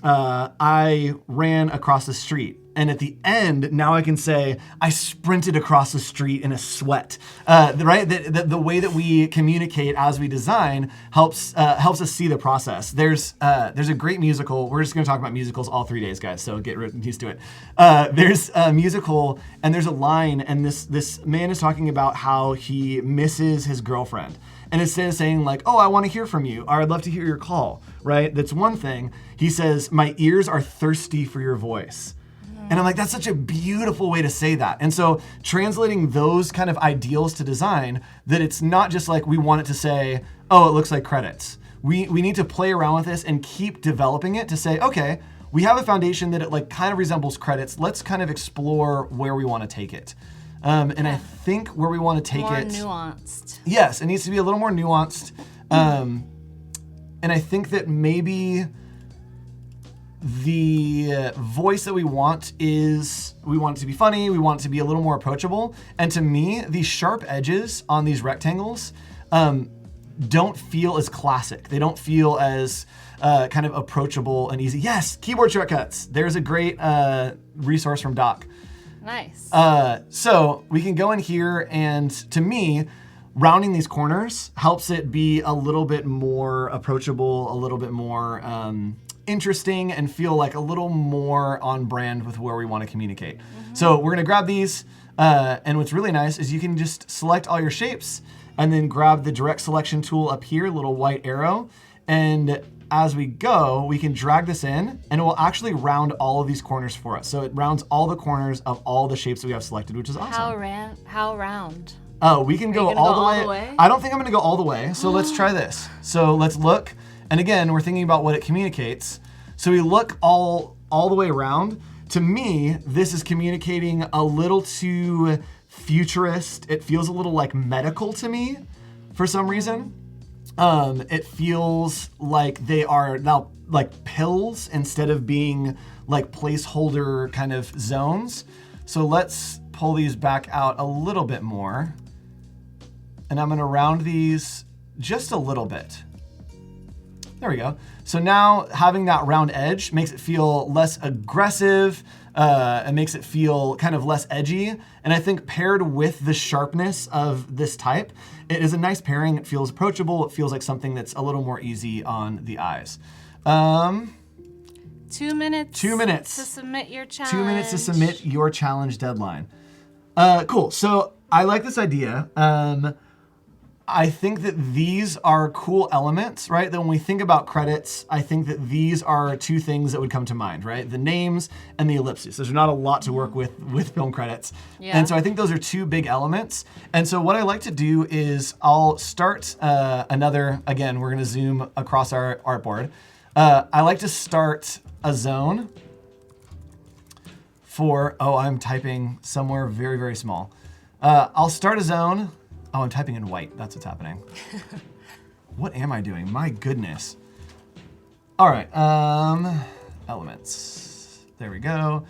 I ran across the street. And at the end, now I can say, I sprinted across the street in a sweat, right? The way that we communicate as we design helps us see the process. There's a great musical. We're just gonna talk about musicals all 3 days, guys, so get used to it. There's a musical, and there's a line, and this man is talking about how he misses his girlfriend. And instead of saying like, oh, I wanna hear from you, or I'd love to hear your call, right? That's one thing. He says, my ears are thirsty for your voice. And I'm like, that's such a beautiful way to say that. And so translating those kind of ideals to design, that it's not just like we want it to say, oh, it looks like credits. We need to play around with this and keep developing it to say, okay, we have a foundation that it like kind of resembles credits. Let's kind of explore where we want to take it. And I think where we want to take More it... nuanced. Yes, it needs to be a little more nuanced. And I think that maybe the voice that we want is, we want it to be funny, we want it to be a little more approachable. And to me, these sharp edges on these rectangles don't feel as classic. They don't feel as kind of approachable and easy. Yes, keyboard shortcuts. There's a great resource from Doc. Nice. So we can go in here, and to me, rounding these corners helps it be a little bit more approachable, a little bit more interesting, and feel like a little more on brand with where we want to communicate. So we're gonna grab these, and what's really nice is you can just select all your shapes and then grab the direct selection tool up here, little white arrow, and as we go, we can drag this in, and it will actually round all of these corners for us. So it rounds all the corners of all the shapes that we have selected, which is awesome. How round? Oh, we can go all the way. I don't think I'm gonna go all the way, so let's try this. So let's look, and again, we're thinking about what it communicates. So we look all the way around. To me, this is communicating a little too futurist. It feels a little like medical to me for some reason. It feels like they are now like pills instead of being like placeholder kind of zones. So let's pull these back out a little bit more. And I'm gonna round these just a little bit. There we go. So now having that round edge makes it feel less aggressive. It makes it feel kind of less edgy. And I think paired with the sharpness of this type, it is a nice pairing. It feels approachable. It feels like something that's a little more easy on the eyes. 2 minutes. 2 minutes. To submit your challenge. 2 minutes to submit your challenge deadline. Cool. So I like this idea. I think that these are cool elements, right? That when we think about credits, I think that these are two things that would come to mind, right? The names and the ellipses. There's not a lot to work with film credits. Yeah. And so I think those are two big elements. And so what I like to do is I'll start again, we're gonna zoom across our artboard. I like to start a zone for, I'm typing somewhere very, very small. I'll start a zone. Oh, I'm typing in white. That's what's happening. What am I doing? My goodness. All right, elements. There we go.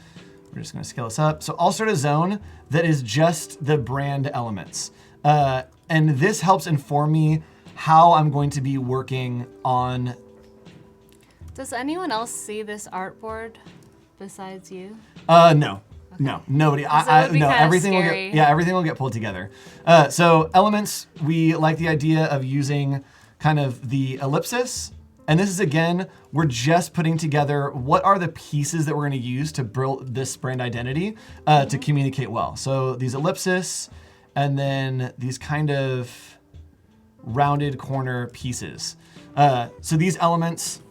We're just gonna scale this up. So I'll start a zone that is just the brand elements. And this helps inform me how I'm going to be working on. Does anyone else see this artboard besides you? No. No, nobody. So it would be no. kinda Everything scary. will get everything will get pulled together. So elements, we like the idea of using kind of the ellipsis, and this is again, we're just putting together what are the pieces that we're going to use to build this brand identity to communicate well. So these ellipsis, and then these kind of rounded corner pieces. So these elements,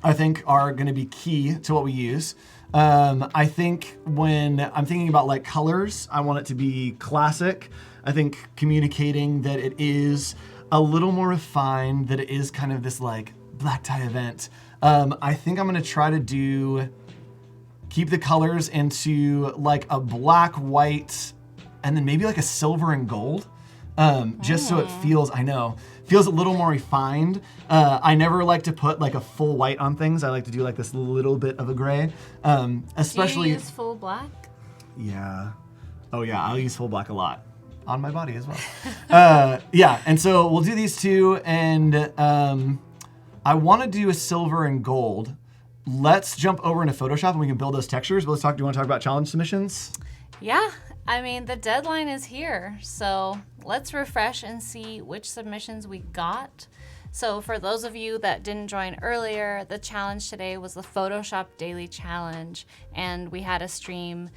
I think, are going to be key to what we use. I think when I'm thinking about like colors, I want it to be classic. I think communicating that it is a little more refined, that it is kind of this like black tie event. I think I'm gonna try to keep the colors into like a black, white, and then maybe like a silver and gold. Just so it feels a little more refined. I never like to put like a full white on things. I like to do like this little bit of a gray. Especially. Do you use full black? Yeah. Oh yeah, I'll use full black a lot. On my body as well. Yeah, and so we'll do these two, and I want to do a silver and gold. Let's jump over into Photoshop and we can build those textures. But do you want to talk about challenge submissions? Yeah, I mean, the deadline is here, so let's refresh and see which submissions we got. So for those of you that didn't join earlier, the challenge today was the Photoshop Daily Challenge, and we had a stream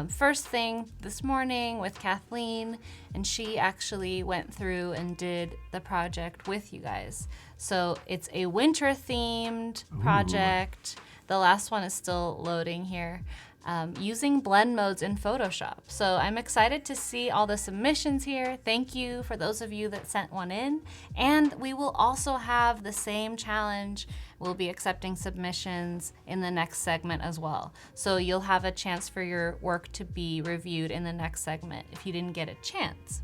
first thing this morning with Kathleen, and she actually went through and did the project with you guys. So it's a winter themed project. The last one is still loading here. using blend modes in Photoshop. So I'm excited to see all the submissions here. Thank you for those of you that sent one in. And we will also have the same challenge. We'll be accepting submissions in the next segment as well. So you'll have a chance for your work to be reviewed in the next segment if you didn't get a chance.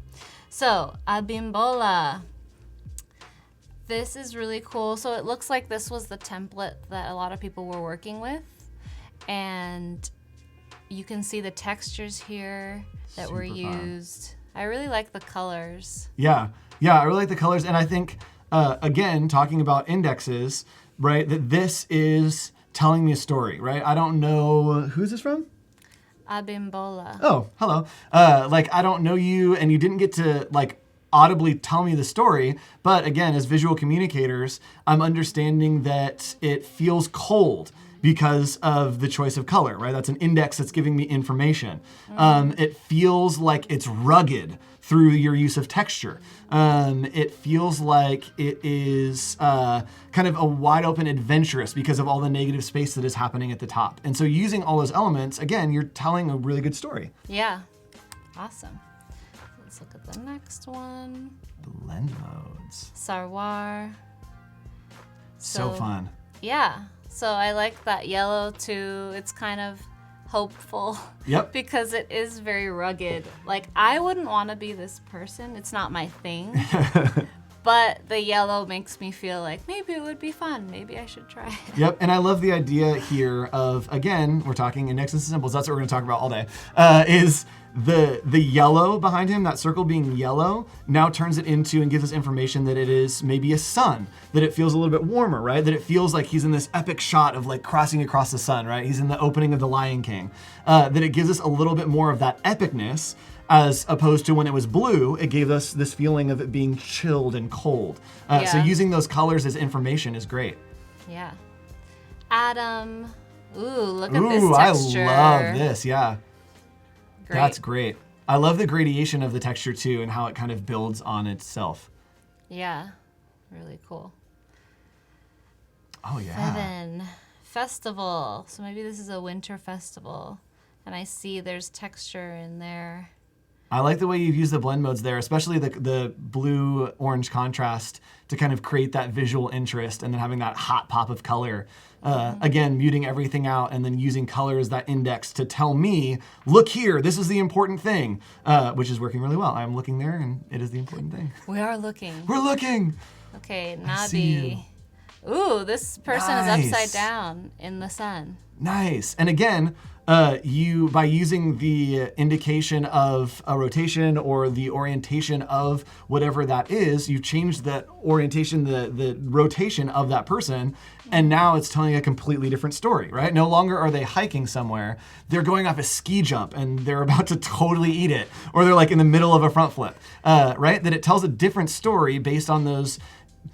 So, Abimbola. This is really cool. So it looks like this was the template that a lot of people were working with. And you can see the textures here that were used. I really like the colors. Yeah, I really like the colors. And I think, again, talking about indexes, right, that this is telling me a story, right? I don't know, who's this from? Abimbola. Oh, hello. I don't know you, and you didn't get to, audibly tell me the story, but again, as visual communicators, I'm understanding that it feels cold because of the choice of color, right? That's an index that's giving me information. It feels like it's rugged through your use of texture. It feels like it is kind of a wide open adventurous because of all the negative space that is happening at the top. And so using all those elements, again, you're telling a really good story. Yeah, awesome. Let's look at the next one. Blend modes. Sarwar. So fun. Yeah, so I like that yellow too. It's kind of hopeful. Yep. Because it is very rugged. Like, I wouldn't want to be this person. It's not my thing. But the yellow makes me feel like maybe it would be fun. Maybe I should try it. Yep, and I love the idea here of, again, we're talking indexes and symbols. That's what we're going to talk about all day, is the yellow behind him, that circle being yellow, now turns it into and gives us information that it is maybe a sun, that it feels a little bit warmer, right? That it feels like he's in this epic shot of crossing across the sun, right? He's in the opening of The Lion King. That it gives us a little bit more of that epicness, as opposed to when it was blue, it gave us this feeling of it being chilled and cold. So using those colors as information is great. Yeah. Adam. Ooh, look at this texture. I love this, yeah. Great. That's great. I love the gradation of the texture too and how it kind of builds on itself. Yeah, really cool. Oh yeah. 7, festival. So maybe this is a winter festival. And I see there's texture in there. I like the way you've used the blend modes there, especially the blue-orange contrast to kind of create that visual interest and then having that hot pop of color. Again, muting everything out and then using color as that index to tell me, look here, this is the important thing, which is working really well. I'm looking there and it is the important thing. We are looking. We're looking. Okay, I see you. Nabi. Ooh, this person is upside down in the sun. Nice. And again, you, by using the indication of a rotation or the orientation of whatever that is, you've changed that orientation, the rotation of that person, and now it's telling a completely different story, right? No longer are they hiking somewhere, they're going off a ski jump and they're about to totally eat it, or they're in the middle of a front flip, right? That it tells a different story based on those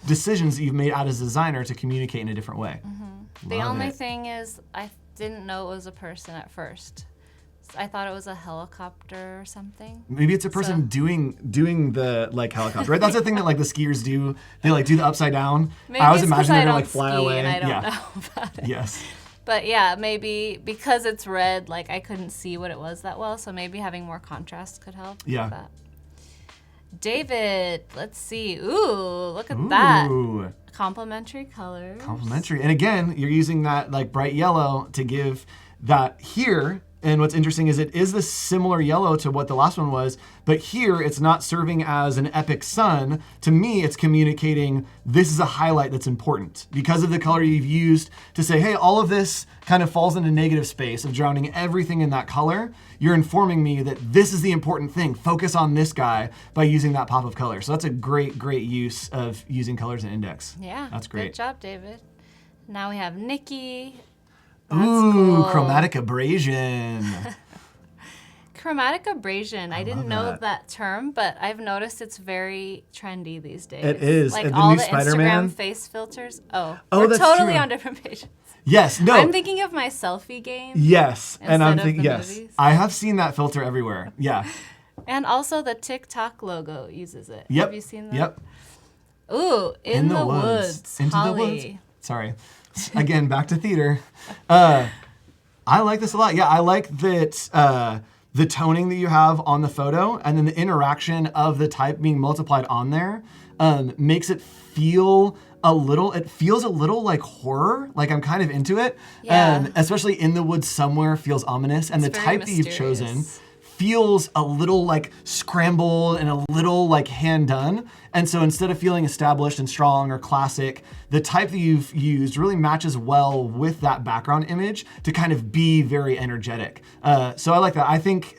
decisions that you've made as a designer to communicate in a different way. The only thing is, I didn't know it was a person at first. I thought it was a helicopter or something. Maybe it's a person doing the helicopter, right? That's the thing that the skiers do. They do the upside down. Maybe I always it's 'cause imagine I they're don't gonna fly ski away. and I don't know about it. Yes. But yeah, maybe because it's red, I couldn't see what it was that well. So maybe having more contrast could help. Yeah. With that. David, let's see. Ooh, look at that. Complementary colors. Complementary. And again, you're using that bright yellow to give that here. And what's interesting is it is the similar yellow to what the last one was, but here it's not serving as an epic sun. To me, it's communicating this is a highlight that's important because of the color you've used to say, hey, all of this kind of falls into negative space of drowning everything in that color. You're informing me that this is the important thing. Focus on this guy by using that pop of color. So that's a great, great use of using colors in index. Yeah. That's great. Good job, David. Now we have Nikki. That's cool. Chromatic abrasion. Chromatic abrasion. I didn't know that term, but I've noticed it's very trendy these days. It is. Like the all new the Spider-Man. Instagram face filters. Oh, Oh, we're that's totally true. on different pages. Yes, no. I'm thinking of my selfie game. Yes, and I'm instead of thinking, the yes. movies. I have seen that filter everywhere. Yeah. And also the TikTok logo uses it. Yep. Have you seen that? Yep. Ooh, in the woods. Into Holly. the woods. Sorry. Again, back to theater. I like this a lot. Yeah, I like that the toning that you have on the photo and then the interaction of the type being multiplied on there makes it feel it feels a little like horror, like I'm kind of into it. Yeah. Especially in the woods somewhere feels ominous. And It's the very type that you've chosen mysterious. feels a little like scrambled and a little like hand done. And so instead of feeling established and strong or classic, the type that you've used really matches well with that background image to kind of be very energetic. So I like that. I think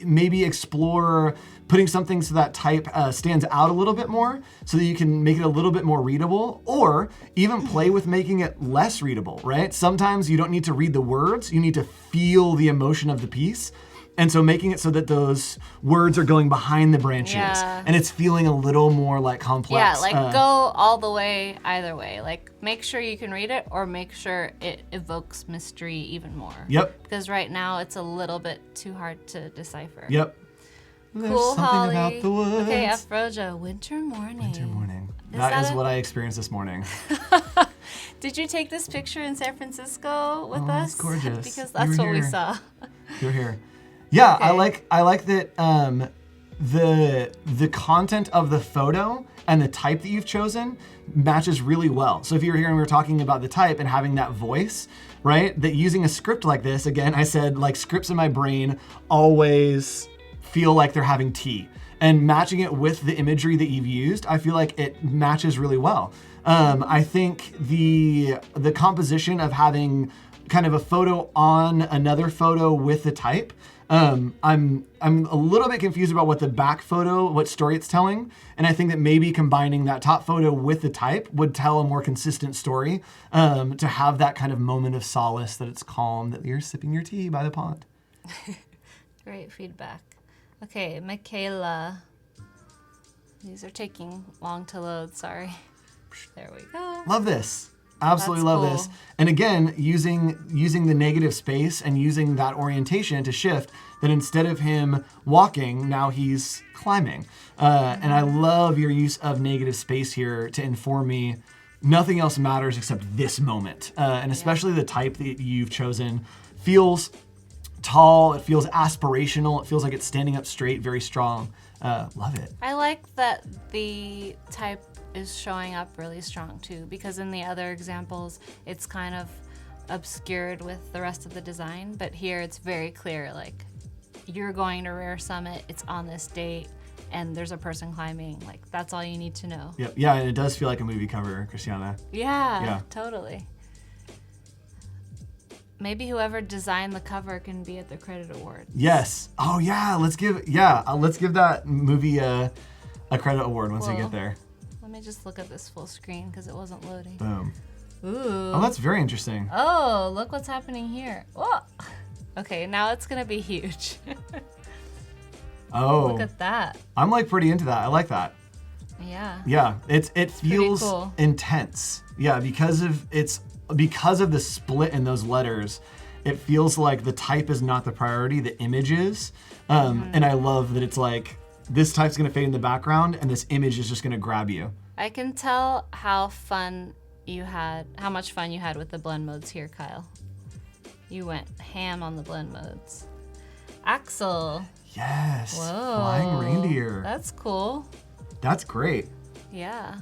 maybe explore putting something so that type stands out a little bit more so that you can make it a little bit more readable, or even play with making it less readable, right? Sometimes you don't need to read the words, you need to feel the emotion of the piece. And so making it so that those words are going behind the branches and it's feeling a little more like complex. Yeah, like go all the way either way. Like make sure you can read it or make sure it evokes mystery even more. Yep. Because right now it's a little bit too hard to decipher. Yep. Cool, There's something Holly. about the woods. Okay, Afroja, winter morning. Winter morning. Is That that is a- what I experienced this morning. Did you take this picture in San Francisco with us? It's gorgeous. Because You that's were what we here. saw. You're here. Yeah, Okay. I like that the content of the photo and the type that you've chosen matches really well. So if you were here and we were talking about the type and having that voice, right? That using a script like this, again, I said like scripts in my brain always feel like they're having tea. And matching it with the imagery that you've used, I feel like it matches really well. I think the composition of having kind of a photo on another photo with the type, I'm a little bit confused about what the back photo, what story it's telling. And I think that maybe combining that top photo with the type would tell a more consistent story, to have that kind of moment of solace, that it's calm, that you're sipping your tea by the pond. Great feedback. Okay, Michaela. These are taking long to load, sorry. There we go. Love this. Absolutely That's love cool. this. And again, using the negative space and using that orientation to shift, that instead of him walking, now he's climbing. And I love your use of negative space here to inform me nothing else matters except this moment. And especially the type that you've chosen feels tall, it feels aspirational, it feels like it's standing up straight, very strong. Love it. I like that the type is showing up really strong too, because in the other examples, it's kind of obscured with the rest of the design, but here it's very clear, like you're going to Rare Summit, it's on this date, and there's a person climbing. Like that's all you need to know. Yep. Yeah, and it does feel like a movie cover, Christiana. Yeah, Yeah. totally. Maybe whoever designed the cover can be at the credit award. Yes. Oh yeah. Let's give that movie a credit award once we Cool. get there. Let me just look at this full screen because it wasn't loading. Boom. Ooh. Oh, that's very interesting. Oh, look what's happening here. Whoa. Okay, now it's gonna be huge. Oh, Look at that. I'm like pretty into that. I like that. Yeah. Yeah, it feels cool. intense. Yeah, because of the split in those letters, it feels like the type is not the priority, the image is. And I love that it's like this type's gonna fade in the background and this image is just gonna grab you. I can tell how much fun you had with the blend modes here, Kyle. You went ham on the blend modes. Axel. Yes. Whoa. Flying reindeer. That's cool. That's great. Yeah.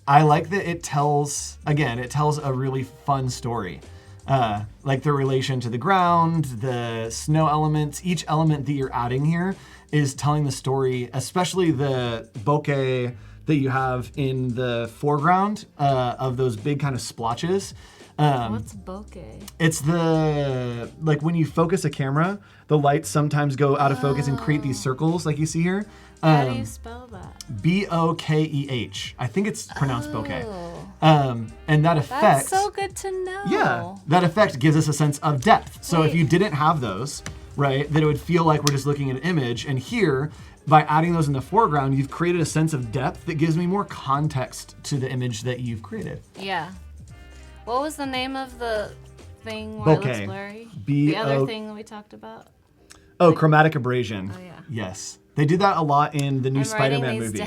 I like that it tells a really fun story. Like the relation to the ground, the snow elements, each element that you're adding here is telling the story, especially the bokeh that you have in the foreground of those big kind of splotches. What's bokeh? It's like when you focus a camera, the lights sometimes go out of focus and create these circles like you see here. How do you spell that? Bokeh. I think it's pronounced bokeh. Oh, And that effect. that's so good to know. Yeah, that effect gives us a sense of depth. So if Wait. you didn't have those, right, then it would feel like we're just looking at an image. And here, by adding those in the foreground, you've created a sense of depth that gives me more context to the image that you've created. Yeah. What was the name of the thing where it looks Bokeh. blurry? B-O- The other thing that we talked about? Oh, chromatic abrasion. Oh, yeah. Yes. They did that a lot in the new I'm writing Spider-Man these movie.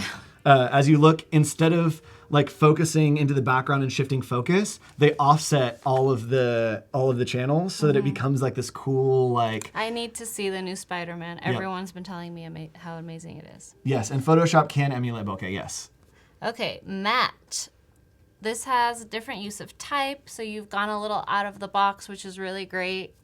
down. As you look, instead of like focusing into the background and shifting focus, they offset all of the channels so that it becomes like this cool like. I need to see the new Spider-Man. Everyone's been telling me how amazing it is. Yes, and Photoshop can emulate bokeh. Yes. Okay, matte. This has a different use of type, so you've gone a little out of the box, which is really great.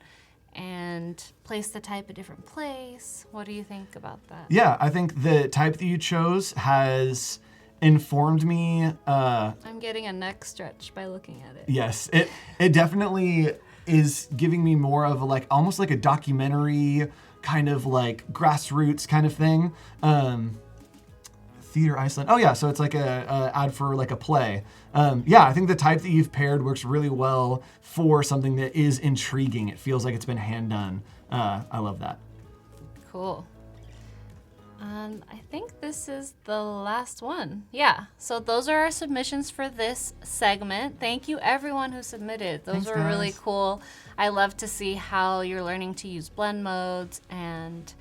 And place the type a different place. What do you think about that? Yeah, I think the type that you chose has informed me. I'm getting a neck stretch by looking at it. Yes, it definitely is giving me more of a like almost like a documentary kind of like grassroots kind of thing. Theater Iceland. Oh yeah, so it's like a ad for like a play. Yeah, I think the type that you've paired works really well for something that is intriguing. It feels like it's been hand done. I love that. Cool. I think this is the last one. Yeah, so those are our submissions for this segment. Thank you everyone who submitted. Those Thanks, were really guys. cool. I love to see how you're learning to use blend modes, and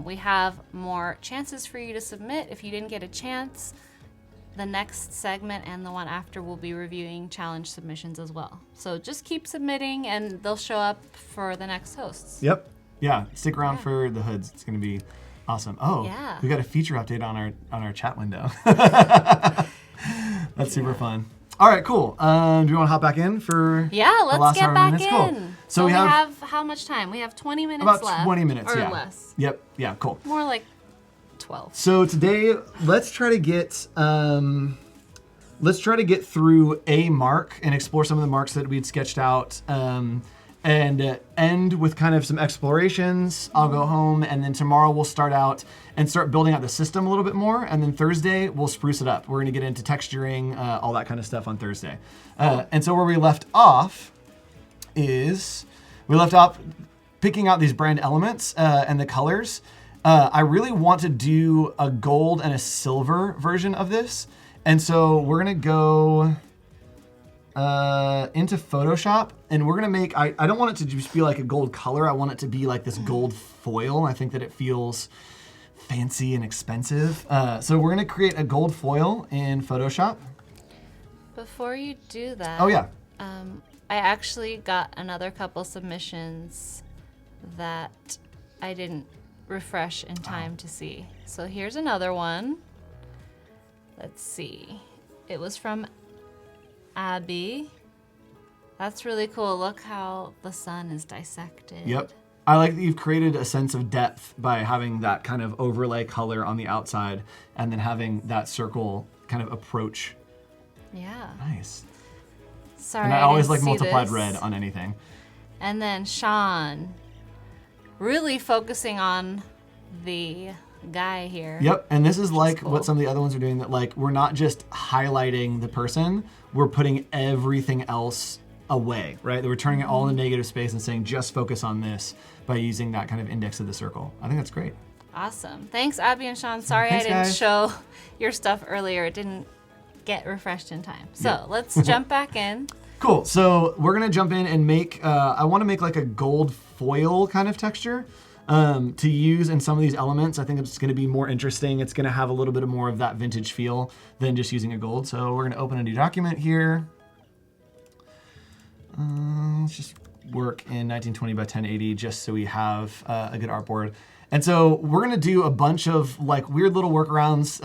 we have more chances for you to submit. If you didn't get a chance, the next segment and the one after will be reviewing challenge submissions as well. So just keep submitting and they'll show up for the next hosts. Yep. Yeah. Stick around for the hoods. It's gonna be awesome. Oh, Yeah. we got a feature update on our chat window. That's super fun. All right, cool. Do you want to hop back in for Yeah, the let's last get however back minutes? in. Cool. So we have how much time? We have 20 minutes about left. 20 minutes, or yeah. less. Yep. Yeah. Cool. More like 12. So today, let's try to get through a mark and explore some of the marks that we'd sketched out, and end with kind of some explorations. I'll go home, and then tomorrow we'll start out and start building out the system a little bit more, and then Thursday we'll spruce it up. We're gonna get into texturing, all that kind of stuff on Thursday. And so where we left off is we left off picking out these brand elements and the colors. I really want to do a gold and a silver version of this. And so we're gonna go into Photoshop, and we're gonna make, I don't want it to just be like a gold color. I want it to be like this gold foil. I think that it feels fancy and expensive. So we're gonna create a gold foil in Photoshop. Before you do that, Oh yeah. I actually got another couple submissions that I didn't refresh in time to see. So here's another one. Let's see. It was from Abby. That's really cool. Look how the sun is dissected. Yep. I like that you've created a sense of depth by having that kind of overlay color on the outside and then having that circle kind of approach. Yeah. Nice. Sorry. And I always didn't like see multiplied this. red on anything. And then Sean, really focusing on the guy here. Yep, and this is like cool. what some of the other ones are doing, that like we're not just highlighting the person, we're putting everything else away, right? That we're turning it all into negative space and saying just focus on this by using that kind of index of the circle. I think that's great. Awesome. Thanks, Abby and Sean. Sorry Thanks, I didn't guys. show your stuff earlier. It didn't get refreshed in time. So let's jump back in. Cool, so we're gonna jump in and make, I wanna make like a gold foil kind of texture to use in some of these elements. I think it's gonna be more interesting. It's gonna have a little bit of more of that vintage feel than just using a gold. So we're gonna open a new document here. Let's just work in 1920 by 1080 just so we have a good artboard. And so we're gonna do a bunch of like weird little workarounds.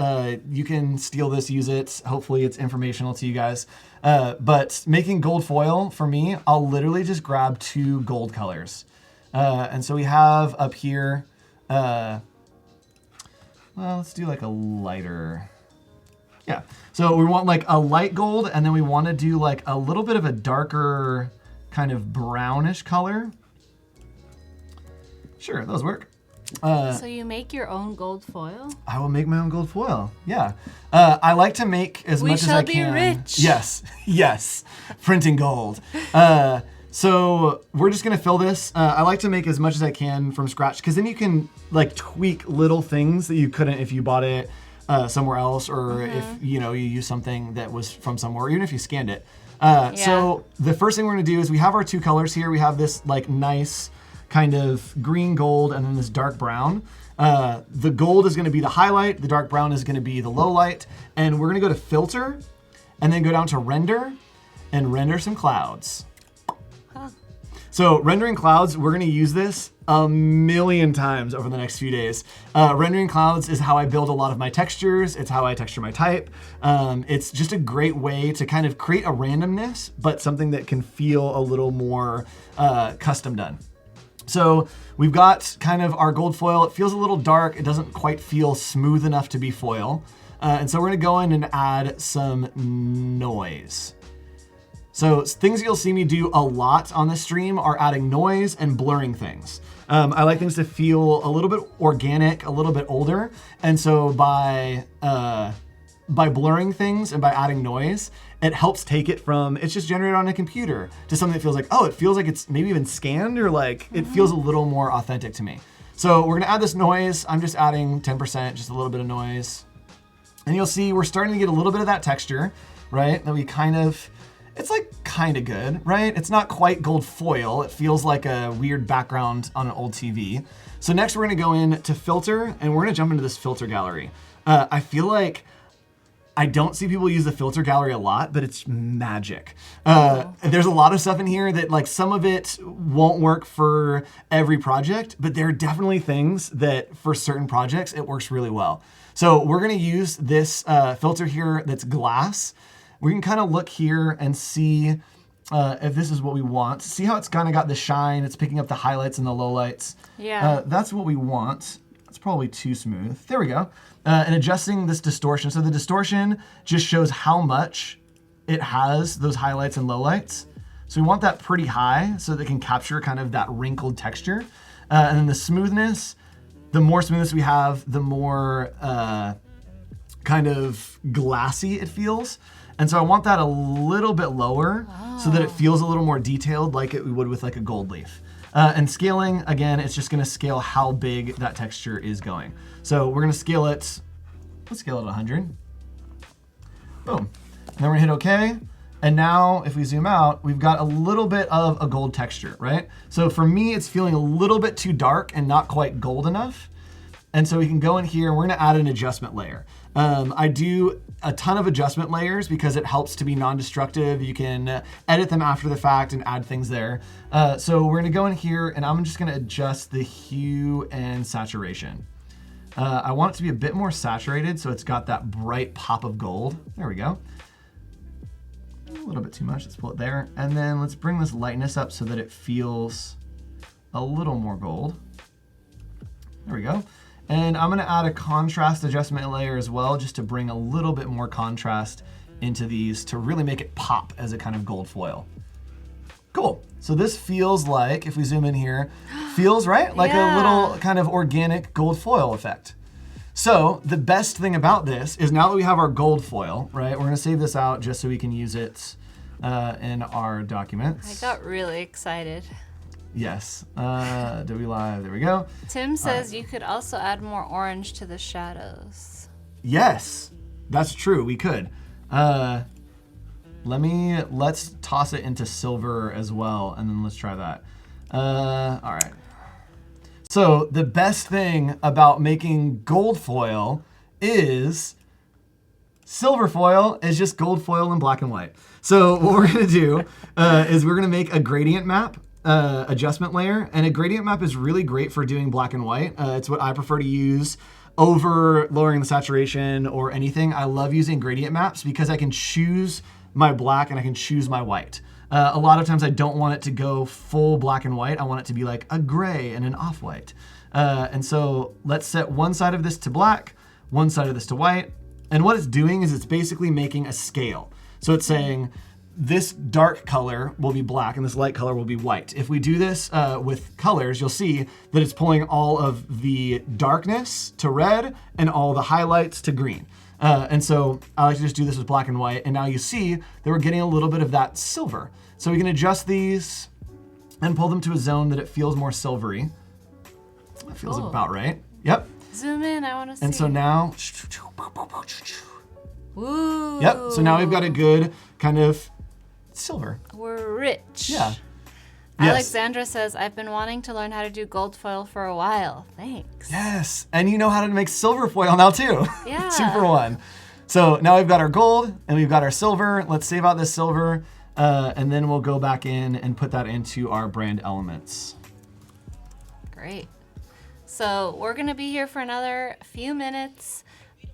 You can steal this, use it. Hopefully it's informational to you guys. But making gold foil, for me, I'll literally just grab 2 gold colors. And so we have up here, well, let's do like a lighter. Yeah, so we want like a light gold, and then we want to do like a little bit of a darker kind of brownish color. Sure, those work. So you make your own gold foil? I will make my own gold foil. Yeah, I like to make as We much as shall I be can. rich. Yes, yes, printing gold. So we're just gonna fill this. I like to make as much as I can from scratch, because then you can like tweak little things that you couldn't if you bought it somewhere else, or if you use something that was from somewhere, or even if you scanned it. So the first thing we're gonna do is we have our 2 colors here. We have this like nice kind of green gold and then this dark brown. The gold is gonna be the highlight, the dark brown is gonna be the low light, and we're gonna go to filter and then go down to render and render some clouds. Huh. So rendering clouds, we're gonna use this a million times over the next few days. Rendering clouds is how I build a lot of my textures. It's how I texture my type. It's just a great way to kind of create a randomness, but something that can feel a little more custom done. So we've got kind of our gold foil. It feels a little dark. It doesn't quite feel smooth enough to be foil. And so we're gonna go in and add some noise. So things you'll see me do a lot on the stream are adding noise and blurring things. I like things to feel a little bit organic, a little bit older. And so by blurring things and by adding noise, it helps take it from, it's just generated on a computer, to something that feels like, oh, it feels like it's maybe even scanned, or like it feels a little more authentic to me. So we're gonna add this noise. I'm just adding 10%, just a little bit of noise. And you'll see we're starting to get a little bit of that texture, right? That we it's like kind of good, right? It's not quite gold foil. It feels like a weird background on an old TV. So next we're gonna go in to filter, and we're gonna jump into this filter gallery. I feel like I don't see people use the filter gallery a lot, but it's magic. There's a lot of stuff in here that, like, some of it won't work for every project, but there are definitely things that for certain projects, it works really well. So we're gonna use this filter here that's glass. We can kind of look here and see if this is what we want. See how it's kind of got the shine, it's picking up the highlights and the lowlights. Yeah. That's what we want. It's probably too smooth. There we go. And adjusting this distortion. So the distortion just shows how much it has those highlights and lowlights. So we want that pretty high so that it can capture kind of that wrinkled texture. And then the smoothness, the more smoothness we have, the more kind of glassy it feels. And so I want that a little bit lower so that it feels a little more detailed, like it would with like a gold leaf. And scaling, again, it's just gonna scale how big that texture is going. So we're gonna scale it, let's scale it 100. Boom. And then we're gonna hit okay. And now if we zoom out, we've got a little bit of a gold texture, right? So for me, it's feeling a little bit too dark and not quite gold enough. And so we can go in here and we're gonna add an adjustment layer. I do a ton of adjustment layers because it helps to be non-destructive. You can edit them after the fact and add things there. So we're gonna go in here and I'm just gonna adjust the hue and saturation. I want it to be a bit more saturated so it's got that bright pop of gold. There we go. A little bit too much, let's pull it there. And then let's bring this lightness up so that it feels a little more gold. There we go. And I'm gonna add a contrast adjustment layer as well, just to bring a little bit more contrast into these to really make it pop as a kind of gold foil. Cool. So this feels like, if we zoom in here, feels right like a little kind of organic gold foil effect. So the best thing about this is now that we have our gold foil, right, we're gonna save this out just so we can use it in our documents. I got really excited. Yes, Adobe Live, there we go. Tim says you could also add more orange to the shadows. Yes, that's true, we could. Let's toss it into silver as well, and then let's try that. All right. So the best thing about making gold foil is silver foil is just gold foil in black and white. So what we're gonna do is we're gonna make a gradient map adjustment layer, and a gradient map is really great for doing black and white. It's what I prefer to use over lowering the saturation or anything. I love using gradient maps because I can choose my black and I can choose my white. A lot of times I don't want it to go full black and white. I want it to be like a gray and an off-white. And so let's set one side of this to black, one side of this to white. And what it's doing is it's basically making a scale. So it's saying, this dark color will be black and this light color will be white. If we do this with colors, you'll see that it's pulling all of the darkness to red and all the highlights to green. And so I like to just do this with black and white. And now you see that we're getting a little bit of that silver. So we can adjust these and pull them to a zone that it feels more silvery. That feels about right. Yep. Zoom in, I want to see. And so now, Ooh. yep. So now we've got a good kind of silver. We're rich. Yeah. Yes. Alexandra says, I've been wanting to learn how to do gold foil for a while. Thanks. Yes. And you know how to make silver foil now too. Yeah. 2 for 1. So now we've got our gold and we've got our silver. Let's save out this silver and then we'll go back in and put that into our brand elements. Great. So we're going to be here for another few minutes,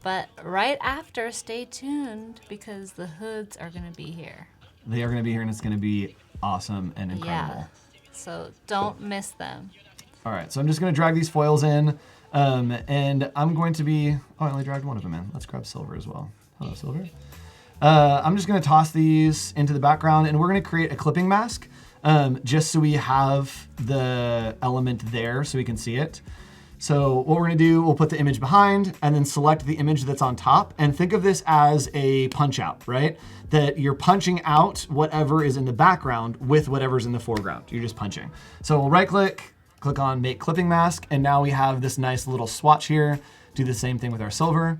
but right after, stay tuned because the hoods are going to be here. They are going to be here and it's going to be awesome and incredible. Yeah. So don't miss them. All right, so I'm just going to drag these foils in and I'm going to be, oh, I only dragged one of them in. Let's grab silver as well. Hello, silver. I'm just going to toss these into the background and we're going to create a clipping mask just so we have the element there so we can see it. So what we're going to do, we'll put the image behind and then select the image that's on top and think of this as a punch out, right? That you're punching out whatever is in the background with whatever's in the foreground. You're just punching. So we'll right click, click on make clipping mask, and now we have this nice little swatch here. Do the same thing with our silver,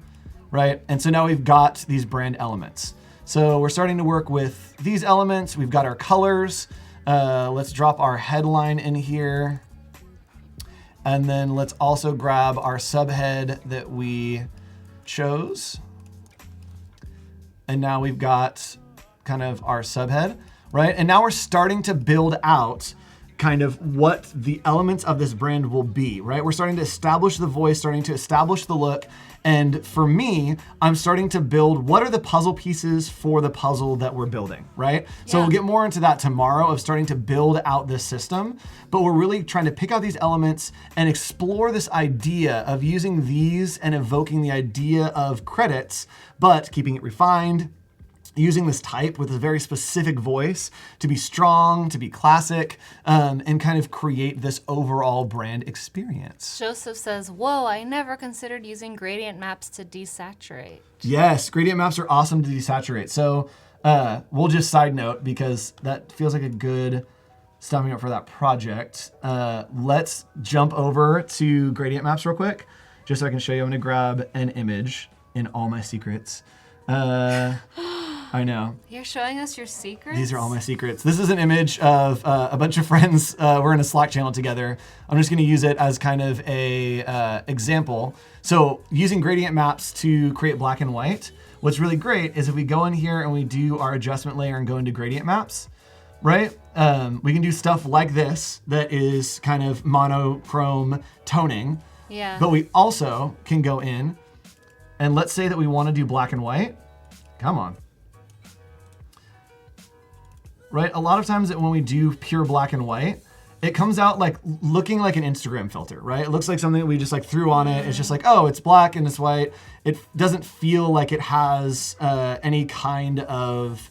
right? And so now we've got these brand elements. So we're starting to work with these elements. We've got our colors. Let's drop our headline in here. And then let's also grab our subhead that we chose. And now we've got kind of our subhead, right? And now we're starting to build out kind of what the elements of this brand will be, right? We're starting to establish the voice, starting to establish the look. And for me, I'm starting to build what are the puzzle pieces for the puzzle that we're building, right? So we'll get more into that tomorrow of starting to build out this system, but we're really trying to pick out these elements and explore this idea of using these and evoking the idea of credits, but keeping it refined, using this type with a very specific voice to be strong, to be classic, and kind of create this overall brand experience. Joseph says, whoa, I never considered using gradient maps to desaturate. Yes, gradient maps are awesome to desaturate. So we'll just side note because that feels like a good stopping up for that project. Let's jump over to gradient maps real quick, just so I can show you. I'm gonna grab an image in all my secrets. I know. You're showing us your secrets? These are all my secrets. This is an image of a bunch of friends. We're in a Slack channel together. I'm just gonna use it as kind of a example. So using gradient maps to create black and white, what's really great is if we go in here and we do our adjustment layer and go into gradient maps, right? We can do stuff like this that is kind of monochrome toning. Yeah. But we also can go in and let's say that we wanna do black and white. Come on. Right? A lot of times when we do pure black and white, it comes out like looking like an Instagram filter, right? It looks like something that we just like threw on it. It's just like, oh, it's black and it's white. It doesn't feel like it has any kind of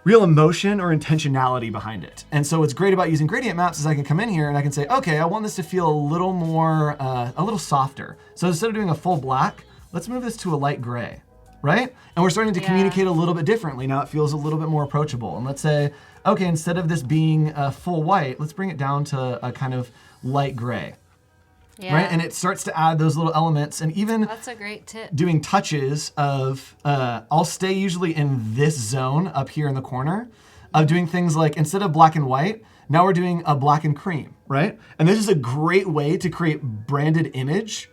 real emotion or intentionality behind it. And so what's great about using gradient maps is I can come in here and I can say, okay, I want this to feel a little more, a little softer. So instead of doing a full black, let's move this to a light gray. Right? And we're starting to communicate a little bit differently. Now it feels a little bit more approachable. And let's say, okay, instead of this being full white, let's bring it down to a kind of light gray. Yeah. Right? And it starts to add those little elements. And even that's a great tip. Doing touches of, I'll stay usually in this zone up here in the corner of doing things like instead of black and white, now we're doing a black and cream, right? And this is a great way to create branded images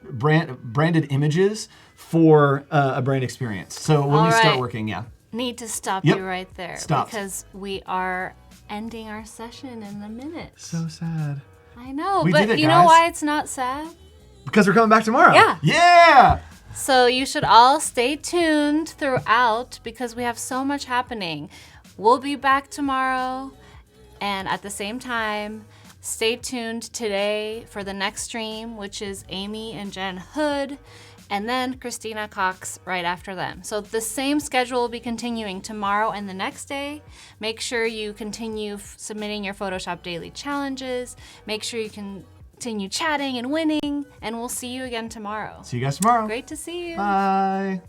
for a brand experience. So when we start working, Need to stop you right there. Stop. Because we are ending our session in a minute. So sad. I know, We but did it, you guys. know why it's not sad? Because we're coming back tomorrow. Yeah. Yeah! So you should all stay tuned throughout because we have so much happening. We'll be back tomorrow. And at the same time, stay tuned today for the next stream, which is Amy and Jen Hood, and then Christina Cox right after them. So the same schedule will be continuing tomorrow and the next day. Make sure you continue submitting your Photoshop Daily challenges. Make sure you continue chatting and winning, and we'll see you again tomorrow. See you guys tomorrow. Great to see you. Bye.